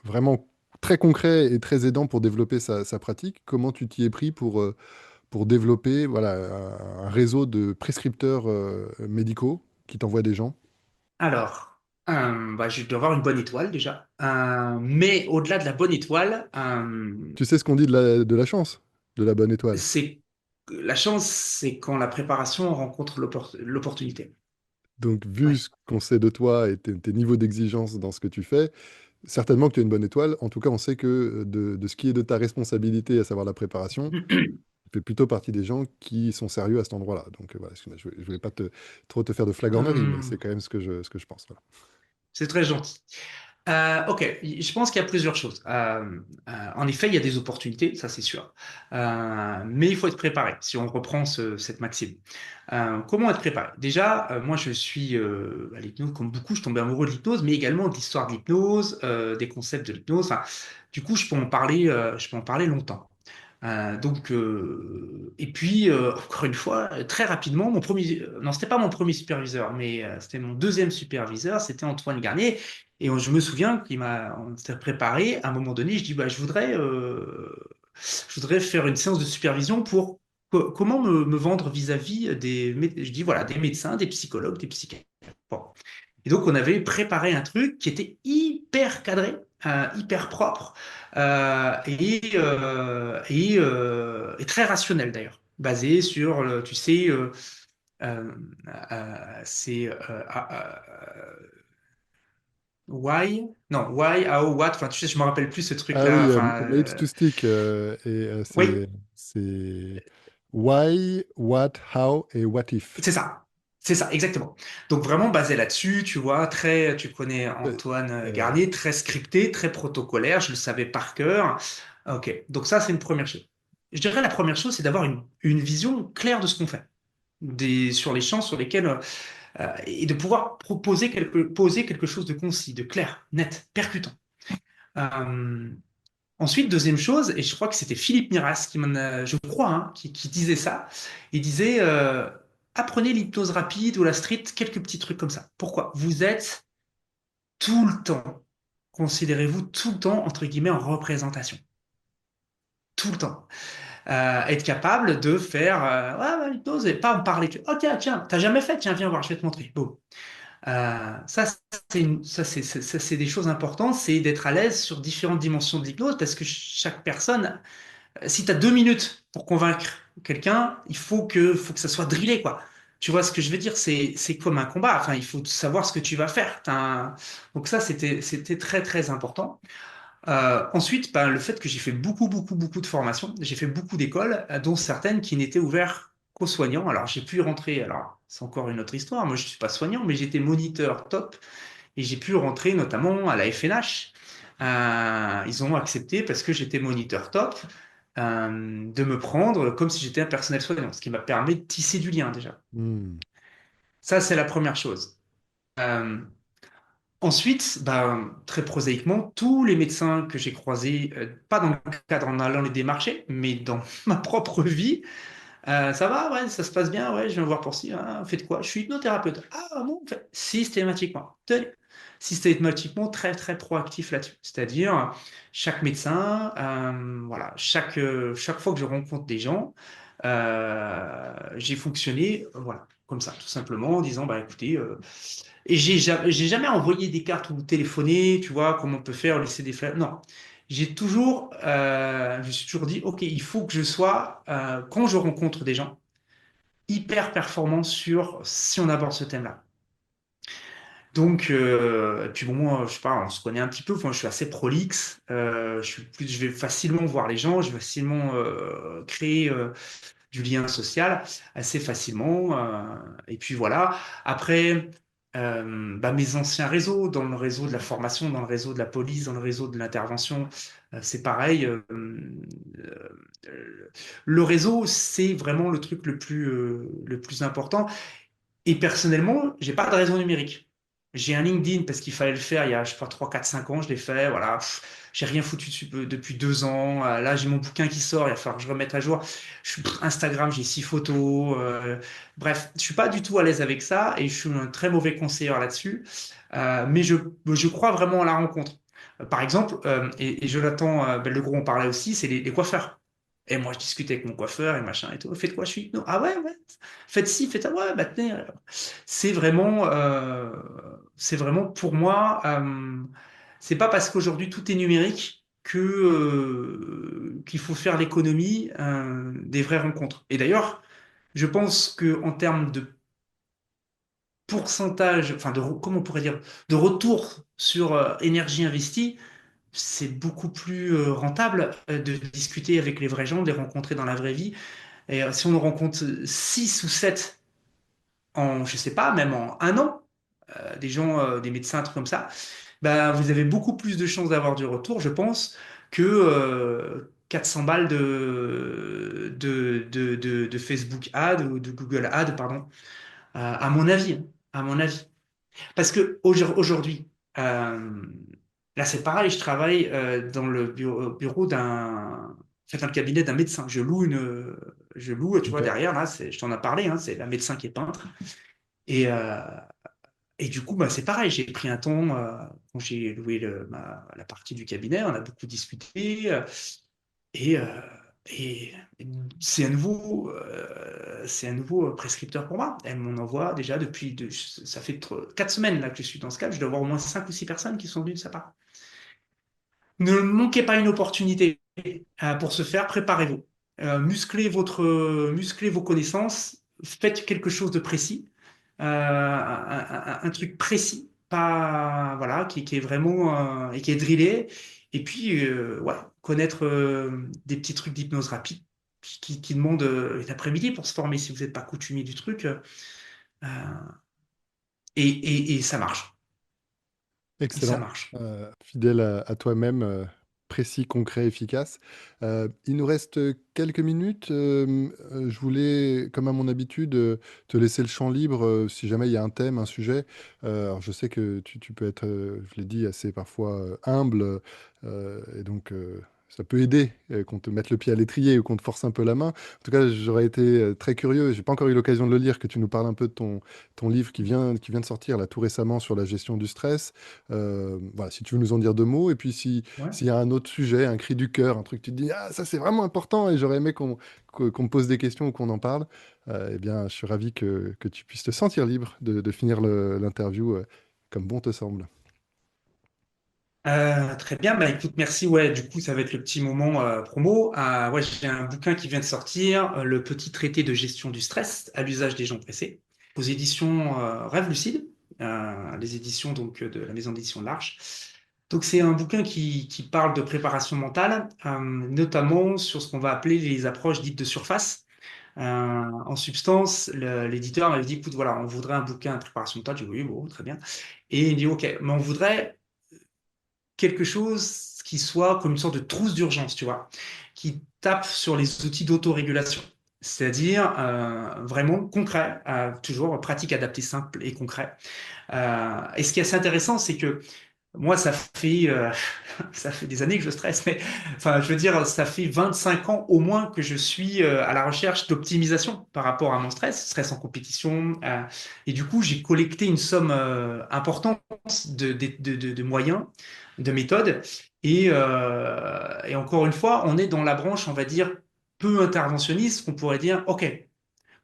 vraiment très concret et très aidant pour développer sa pratique. Comment tu t'y es pris pour développer voilà, un réseau de prescripteurs médicaux qui t'envoient des gens? Alors, bah, je dois avoir une bonne étoile déjà. Mais au-delà de la bonne étoile, Tu sais ce qu'on dit de la chance, de la bonne étoile. c'est la chance, c'est quand la préparation rencontre l'opportunité. Donc, vu Ouais. ce qu'on sait de toi et tes niveaux d'exigence dans ce que tu fais, certainement que tu es une bonne étoile. En tout cas, on sait que de ce qui est de ta responsabilité, à savoir la préparation, tu fais plutôt partie des gens qui sont sérieux à cet endroit-là. Donc, voilà, je voulais pas trop te faire de flagornerie, mais c'est Hum, quand même ce que je pense. Voilà. c'est très gentil. Ok, je pense qu'il y a plusieurs choses. En effet, il y a des opportunités, ça c'est sûr. Mais il faut être préparé, si on reprend cette maxime. Comment être préparé? Déjà, moi je suis à l'hypnose, comme beaucoup, je tombais amoureux de l'hypnose, mais également de l'histoire de l'hypnose, des concepts de l'hypnose. Enfin, du coup, je peux en parler longtemps. Et puis, encore une fois, très rapidement, non, c'était pas mon premier superviseur, mais c'était mon deuxième superviseur, c'était Antoine Garnier. Et je me souviens on s'était préparé. À un moment donné, je dis, bah, je voudrais faire une séance de supervision pour comment me vendre vis-à-vis je dis, voilà, des médecins, des psychologues, des psychiatres. Bon. Et donc, on avait préparé un truc qui était hyper cadré, hyper propre, et très rationnel d'ailleurs, basé sur, tu sais, euh, c'est why, non, why, how, what, enfin, tu sais, je me rappelle plus ce Ah truc-là, oui, enfin, Made to Stick, oui, c'est Why, What, How et What If. c'est ça, exactement. Donc vraiment basé là-dessus, tu vois, tu connais Euh, Antoine euh, Garnier, très scripté, très protocolaire, je le savais par cœur. Ok, donc ça c'est une première chose. Je dirais la première chose, c'est d'avoir une vision claire de ce qu'on fait, sur les champs sur lesquels, et de pouvoir poser quelque chose de concis, de clair, net, percutant. Euh, Ensuite, deuxième chose, et je crois que c'était Philippe Miras je crois, hein, qui disait ça. Il disait apprenez l'hypnose rapide ou la street, quelques petits trucs comme ça. Pourquoi? Vous êtes tout le temps, considérez-vous tout le temps, entre guillemets, en représentation. Tout le temps. Être capable de faire ouais, ouais, l'hypnose et pas en parler. Oh, tiens, t'as jamais fait? Tiens, viens voir, je vais te montrer. Boum. Ça, c'est des choses importantes, c'est d'être à l'aise sur différentes dimensions de l'hypnose parce que chaque personne si tu as 2 minutes pour convaincre quelqu'un, faut que ça soit drillé, quoi. Tu vois ce que je veux dire? C'est comme un combat. Enfin, il faut savoir ce que tu vas faire. Donc ça, c'était très, très important. Ensuite, ben, le fait que j'ai fait beaucoup, beaucoup, beaucoup de formations, j'ai fait beaucoup d'écoles, dont certaines qui n'étaient ouvertes qu'aux soignants. Alors, j'ai pu rentrer, alors, c'est encore une autre histoire. Moi, je suis pas soignant, mais j'étais moniteur top et j'ai pu rentrer notamment à la FNH. Ils ont accepté parce que j'étais moniteur top de me prendre comme si j'étais un personnel soignant, ce qui m'a permis de tisser du lien déjà. hmm. Ça, c'est la première chose. Euh, Ensuite, ben, très prosaïquement, tous les médecins que j'ai croisés, pas dans le cadre en allant les démarcher, mais dans ma propre vie, ça va, ouais, ça se passe bien, ouais, je viens voir pour ci, hein, faites quoi? Je suis hypnothérapeute. Ah bon, systématiquement. Tenez. Systématiquement très très proactif là-dessus. C'est-à-dire, chaque médecin, voilà, chaque fois que je rencontre des gens, j'ai fonctionné, voilà. comme ça, tout simplement, en disant, bah écoutez, et j'ai jamais envoyé des cartes ou téléphoné, tu vois, comme on peut faire, laisser des fleurs. Non. Je me suis toujours dit, OK, il faut que je sois, quand je rencontre des gens, hyper performant sur si on aborde ce thème-là. Donc, et puis bon, moi, je sais pas, on se connaît un petit peu, enfin, je suis assez prolixe, je vais facilement voir les gens, je vais facilement créer du lien social assez facilement. Et puis voilà. Après, bah, mes anciens réseaux, dans le réseau de la formation, dans le réseau de la police, dans le réseau de l'intervention, c'est pareil. Le réseau, c'est vraiment le truc le plus important. Et personnellement, j'ai pas de réseau numérique. J'ai un LinkedIn parce qu'il fallait le faire il y a, je sais pas, 3, 4, 5 ans, je l'ai fait, voilà. J'ai rien foutu dessus depuis 2 ans. Là, j'ai mon bouquin qui sort, il va falloir que je remette à jour. Instagram, j'ai 6 photos. Bref, je suis pas du tout à l'aise avec ça et je suis un très mauvais conseiller là-dessus. Mais je crois vraiment à la rencontre. Par exemple, et Jonathan Bellegros en parlait aussi, c'est les coiffeurs. Et moi, je discutais avec mon coiffeur et machin et tout. Faites quoi, je suis? Non. Ah ouais, ouais. Faites ci, faites ça. Ouais, bah tenez. C'est vraiment pour moi, c'est pas parce qu'aujourd'hui tout est numérique qu'il faut faire l'économie des vraies rencontres. Et d'ailleurs, je pense que en termes de pourcentage, enfin comment on pourrait dire, de retour sur énergie investie, c'est beaucoup plus rentable de discuter avec les vrais gens, de les rencontrer dans la vraie vie. Et si on en rencontre 6 ou 7 en, je sais pas, même en un an, des gens, des médecins, un truc comme ça, bah, vous avez beaucoup plus de chances d'avoir du retour, je pense, que 400 balles de Facebook Ad ou de Google Ad, pardon, à mon avis, hein, à mon avis. Parce que aujourd'hui, euh, là c'est pareil, je travaille dans le bureau d'un, c'est un cabinet d'un médecin. Je loue, tu vois, Ok. derrière, là, je t'en ai parlé, hein, c'est la médecin qui est peintre. Et, euh, et du coup, bah, c'est pareil, j'ai pris un temps, quand j'ai loué la partie du cabinet, on a beaucoup discuté, et, euh, et c'est un nouveau prescripteur pour moi. Elle m'en envoie déjà ça fait 4 semaines là, que je suis dans ce cadre, je dois avoir au moins 5 ou 6 personnes qui sont venues de sa part. Ne manquez pas une opportunité pour se faire, préparez-vous. Musclez vos connaissances, faites quelque chose de précis, un truc précis, pas voilà, qui est vraiment et qui est drillé. Et puis ouais, connaître des petits trucs d'hypnose rapide qui demandent une après-midi pour se former si vous n'êtes pas coutumier du truc. Et ça marche. Et ça Excellent. marche. Fidèle à toi-même, précis, concret, efficace. Il nous reste quelques minutes. Je voulais, comme à mon habitude, te laisser le champ libre si jamais il y a un thème, un sujet. Alors je sais que tu peux être, je l'ai dit, assez parfois humble, et donc ça peut aider qu'on te mette le pied à l'étrier ou qu'on te force un peu la main. En tout cas, j'aurais été très curieux. J'ai pas encore eu l'occasion de le lire, que tu nous parles un peu de ton livre qui vient de sortir là tout récemment sur la gestion du stress. Voilà, si tu veux nous en dire 2 mots, et puis Ouais. s'il y a un autre sujet, un cri du cœur, un truc, tu te dis, ah, ça c'est vraiment important et j'aurais aimé qu'on me pose des questions ou qu'on en parle, eh bien, je suis ravi que tu puisses te sentir libre de finir l'interview comme bon te semble. Très bien, bah écoute, merci. Ouais, du coup, ça va être le petit moment promo. Ouais, j'ai un bouquin qui vient de sortir, Le petit traité de gestion du stress à l'usage des gens pressés, aux éditions Rêve Lucide, les éditions donc de la maison d'édition de l'Arche. Donc c'est un bouquin qui parle de préparation mentale, notamment sur ce qu'on va appeler les approches dites de surface. En substance, l'éditeur m'avait dit, écoute, voilà, on voudrait un bouquin de préparation mentale. J'ai dit, oui, bon, très bien. Et il dit, OK, mais on voudrait quelque chose qui soit comme une sorte de trousse d'urgence, tu vois, qui tape sur les outils d'autorégulation. C'est-à-dire vraiment concret, toujours pratique, adaptée, simple et concret. Et ce qui est assez intéressant, c'est que moi, ça fait des années que je stresse, mais enfin, je veux dire, ça fait 25 ans au moins que je suis à la recherche d'optimisation par rapport à mon stress en compétition. Et du coup, j'ai collecté une somme importante de moyens, de méthodes. Et encore une fois, on est dans la branche, on va dire, peu interventionniste, qu'on pourrait dire, OK,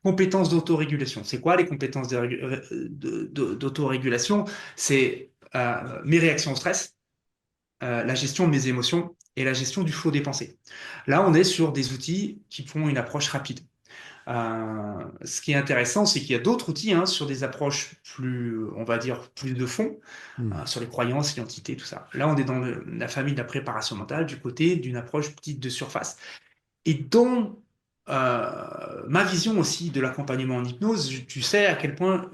compétences d'autorégulation. C'est quoi les compétences d'autorégulation? C'est mes réactions au stress, la gestion de mes émotions et la gestion du flot des pensées. Là, on est sur des outils qui font une approche rapide. Ce qui est intéressant, c'est qu'il y a d'autres outils hein, sur des approches plus, on va dire, plus de fond, Hmm. sur les croyances, l'identité, tout ça. Là, on est dans la famille de la préparation mentale, du côté d'une approche petite de surface. Et dans ma vision aussi de l'accompagnement en hypnose, tu sais à quel point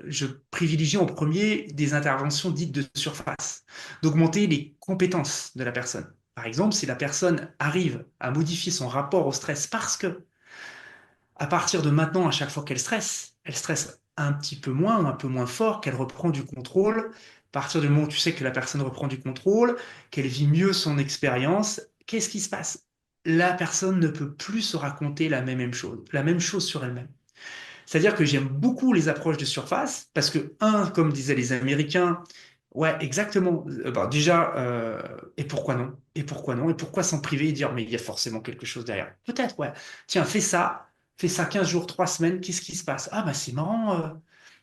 je privilégie en premier des interventions dites de surface, d'augmenter les compétences de la personne. Par exemple, si la personne arrive à modifier son rapport au stress parce que, à partir de maintenant, à chaque fois qu'elle stresse un petit peu moins ou un peu moins fort, qu'elle reprend du contrôle, à partir du moment où tu sais que la personne reprend du contrôle, qu'elle vit mieux son expérience, qu'est-ce qui se passe? La personne ne peut plus se raconter la même chose sur elle-même. C'est-à-dire que j'aime beaucoup les approches de surface parce que, un, comme disaient les Américains, ouais, exactement. Bah, déjà, et pourquoi non? Et pourquoi non? Et pourquoi s'en priver et dire, mais il y a forcément quelque chose derrière? Peut-être, ouais. Tiens, fais ça 15 jours, 3 semaines, qu'est-ce qui se passe? Ah, bah c'est marrant.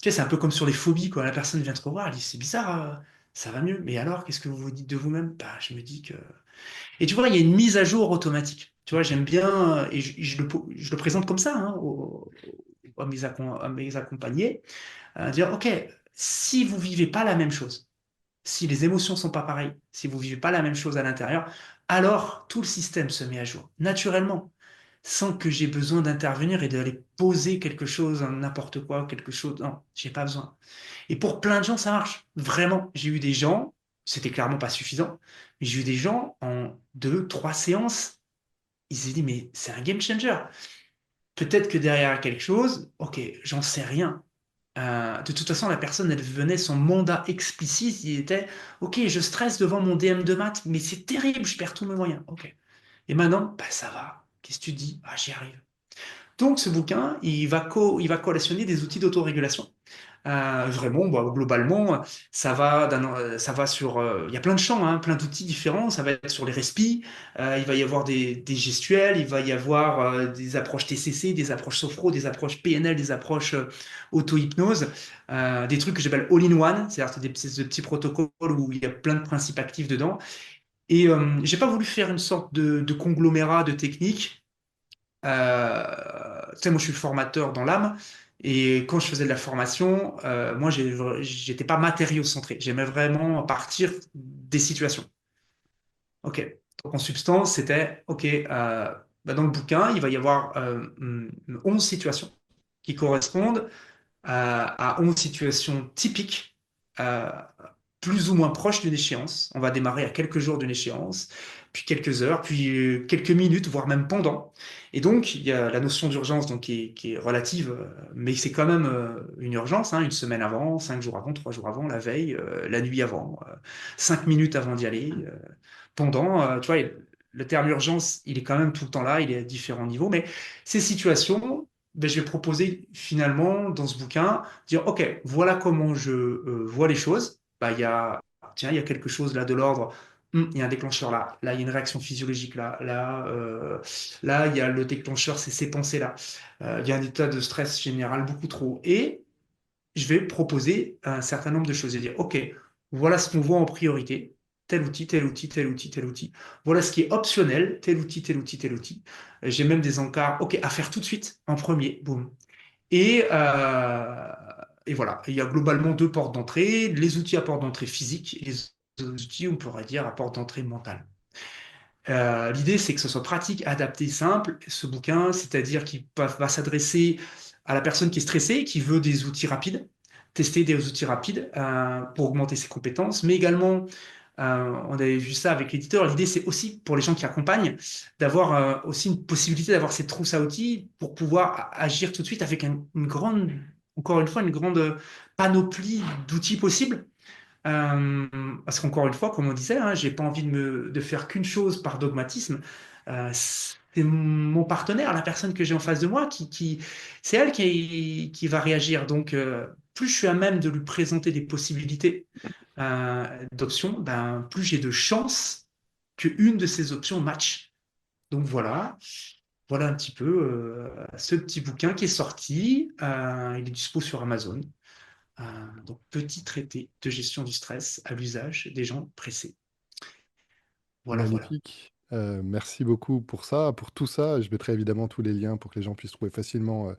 Tu sais, c'est un peu comme sur les phobies, quoi. La personne vient te revoir, elle dit, c'est bizarre, ça va mieux. Mais alors, qu'est-ce que vous vous dites de vous-même? Bah, je me dis que. Et tu vois, il y a une mise à jour automatique. Tu vois, j'aime bien, et je le présente comme ça, hein, à mes accompagnés, dire, OK, si vous vivez pas la même chose, si les émotions sont pas pareilles, si vous vivez pas la même chose à l'intérieur, alors tout le système se met à jour, naturellement, sans que j'ai besoin d'intervenir et d'aller poser quelque chose, n'importe quoi, quelque chose. Non, j'ai pas besoin. Et pour plein de gens, ça marche. Vraiment, j'ai eu des gens, c'était clairement pas suffisant, mais j'ai eu des gens en 2, 3 séances, ils se sont dit, mais c'est un game changer. Peut-être que derrière quelque chose, ok, j'en sais rien. De toute façon, la personne, elle venait, son mandat explicite, il était, ok, je stresse devant mon DM de maths, mais c'est terrible, je perds tous mes moyens. Ok. Et maintenant, bah, ça va. Qu'est-ce que tu dis? Ah, j'y arrive. Donc, ce bouquin, il va collationner des outils d'autorégulation. Vraiment, bah, globalement, ça va sur. Il y a plein de champs, hein, plein d'outils différents. Ça va être sur les respis. Il va y avoir des gestuels. Il va y avoir des approches TCC, des approches sophro, des approches PNL, des approches auto-hypnose, des trucs que j'appelle all-in-one, c'est-à-dire des petits protocoles où il y a plein de principes actifs dedans. Et j'ai pas voulu faire une sorte de conglomérat de techniques. Tu sais, moi, je suis formateur dans l'âme. Et quand je faisais de la formation, moi, j'étais pas matériau-centré. J'aimais vraiment partir des situations. OK. Donc, en substance, c'était, OK, bah, dans le bouquin, il va y avoir 11 situations qui correspondent à 11 situations typiques, euh, plus ou moins proches d'une échéance. On va démarrer à quelques jours d'une échéance, puis quelques heures, puis quelques minutes, voire même pendant. Et donc, il y a la notion d'urgence donc, qui est relative, mais c'est quand même une urgence, hein, une semaine avant, 5 jours avant, 3 jours avant, la veille, la nuit avant, 5 minutes avant d'y aller, pendant. Tu vois, le terme urgence, il est quand même tout le temps là, il est à différents niveaux, mais ces situations, ben, je vais proposer finalement dans ce bouquin, dire, OK, voilà comment je vois les choses. Bah, tiens, il y a quelque chose là de l'ordre. Il y a un déclencheur là, là il y a une réaction physiologique là, là il y a le déclencheur, c'est ces pensées-là. Il y a un état de stress général beaucoup trop. Et je vais proposer un certain nombre de choses et dire, OK, voilà ce qu'on voit en priorité, tel outil, tel outil, tel outil, tel outil. Voilà ce qui est optionnel, tel outil, tel outil, tel outil. J'ai même des encarts, OK, à faire tout de suite, en premier, boum. Et, euh, et voilà, il y a globalement deux portes d'entrée, les outils à porte d'entrée physique et les outils, on pourrait dire, à porte d'entrée mentale. L'idée, c'est que ce soit pratique, adapté, simple, ce bouquin, c'est-à-dire qu'il va s'adresser à la personne qui est stressée, qui veut des outils rapides, tester des outils rapides pour augmenter ses compétences, mais également, on avait vu ça avec l'éditeur, l'idée, c'est aussi pour les gens qui accompagnent, d'avoir aussi une possibilité d'avoir cette trousse à outils pour pouvoir agir tout de suite avec une grande, encore une fois, une grande panoplie d'outils possibles euh, parce qu'encore une fois, comme on disait, hein, j'ai pas envie de faire qu'une chose par dogmatisme. C'est mon partenaire, la personne que j'ai en face de moi, c'est elle qui va réagir. Donc, plus je suis à même de lui présenter des possibilités d'options, ben, plus j'ai de chances qu'une de ces options match. Donc voilà. voilà un petit peu ce petit bouquin qui est sorti. Il est dispo sur Amazon. Donc, petit traité de gestion du stress à l'usage des gens pressés. Voilà, voilà. Magnifique. Merci beaucoup pour ça, pour tout ça. Je mettrai évidemment tous les liens pour que les gens puissent trouver facilement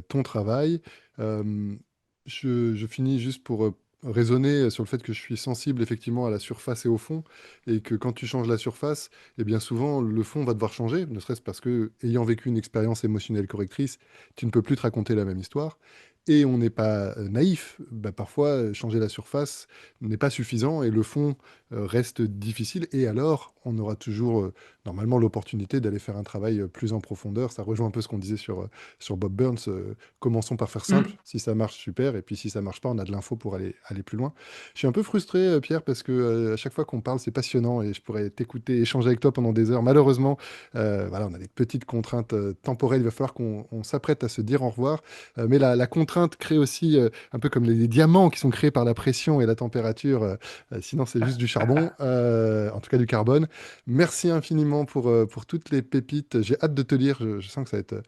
ton travail. Euh, je finis juste pour raisonner sur le fait que je suis sensible effectivement à la surface et au fond, et que quand tu changes la surface, eh bien souvent le fond va devoir changer, ne serait-ce parce que, ayant vécu une expérience émotionnelle correctrice, tu ne peux plus te raconter la même histoire. Et on n'est pas naïf. Bah, parfois, changer la surface n'est pas suffisant et le fond reste difficile. Et alors, on aura toujours normalement l'opportunité d'aller faire un travail plus en profondeur. Ça rejoint un peu ce qu'on disait sur Bob Burns. Commençons par faire simple. Hmm. Si ça marche, super. Et puis si ça marche pas, on a de l'info pour aller plus loin. Je suis un peu frustré, Pierre, parce que à chaque fois qu'on parle, c'est passionnant et je pourrais t'écouter, échanger avec toi pendant des heures. Malheureusement, voilà, on a des petites contraintes temporelles. Il va falloir qu'on s'apprête à se dire au revoir. Mais la contrainte crée aussi, un peu comme les diamants qui sont créés par la pression et la température. Sinon, c'est juste du charbon, en tout cas du carbone. Merci infiniment pour toutes les pépites. J'ai hâte de te lire. Je sens que ça va être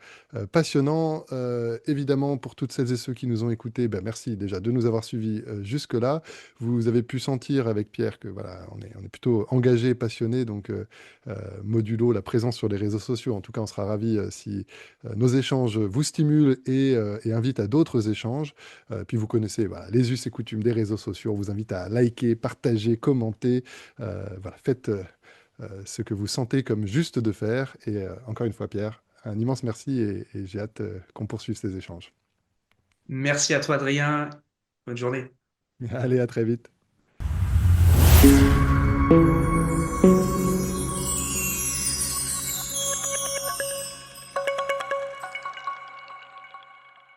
passionnant. Évidemment, pour toutes celles et ceux qui nous ont écoutés, ben, merci déjà de nous avoir suivis jusque-là. Vous avez pu sentir avec Pierre que voilà, on est plutôt engagé, passionné. Donc, modulo la présence sur les réseaux sociaux. En tout cas, on sera ravis si nos échanges vous stimulent et invitent à d'autres échanges. Puis vous connaissez voilà, les us et coutumes des réseaux sociaux. On vous invite à liker, partager, commenter. Voilà, faites ce que vous sentez comme juste de faire. Et encore une fois, Pierre, un immense merci et j'ai hâte qu'on poursuive ces échanges. Merci à toi, Adrien. Bonne journée. Allez, à très vite.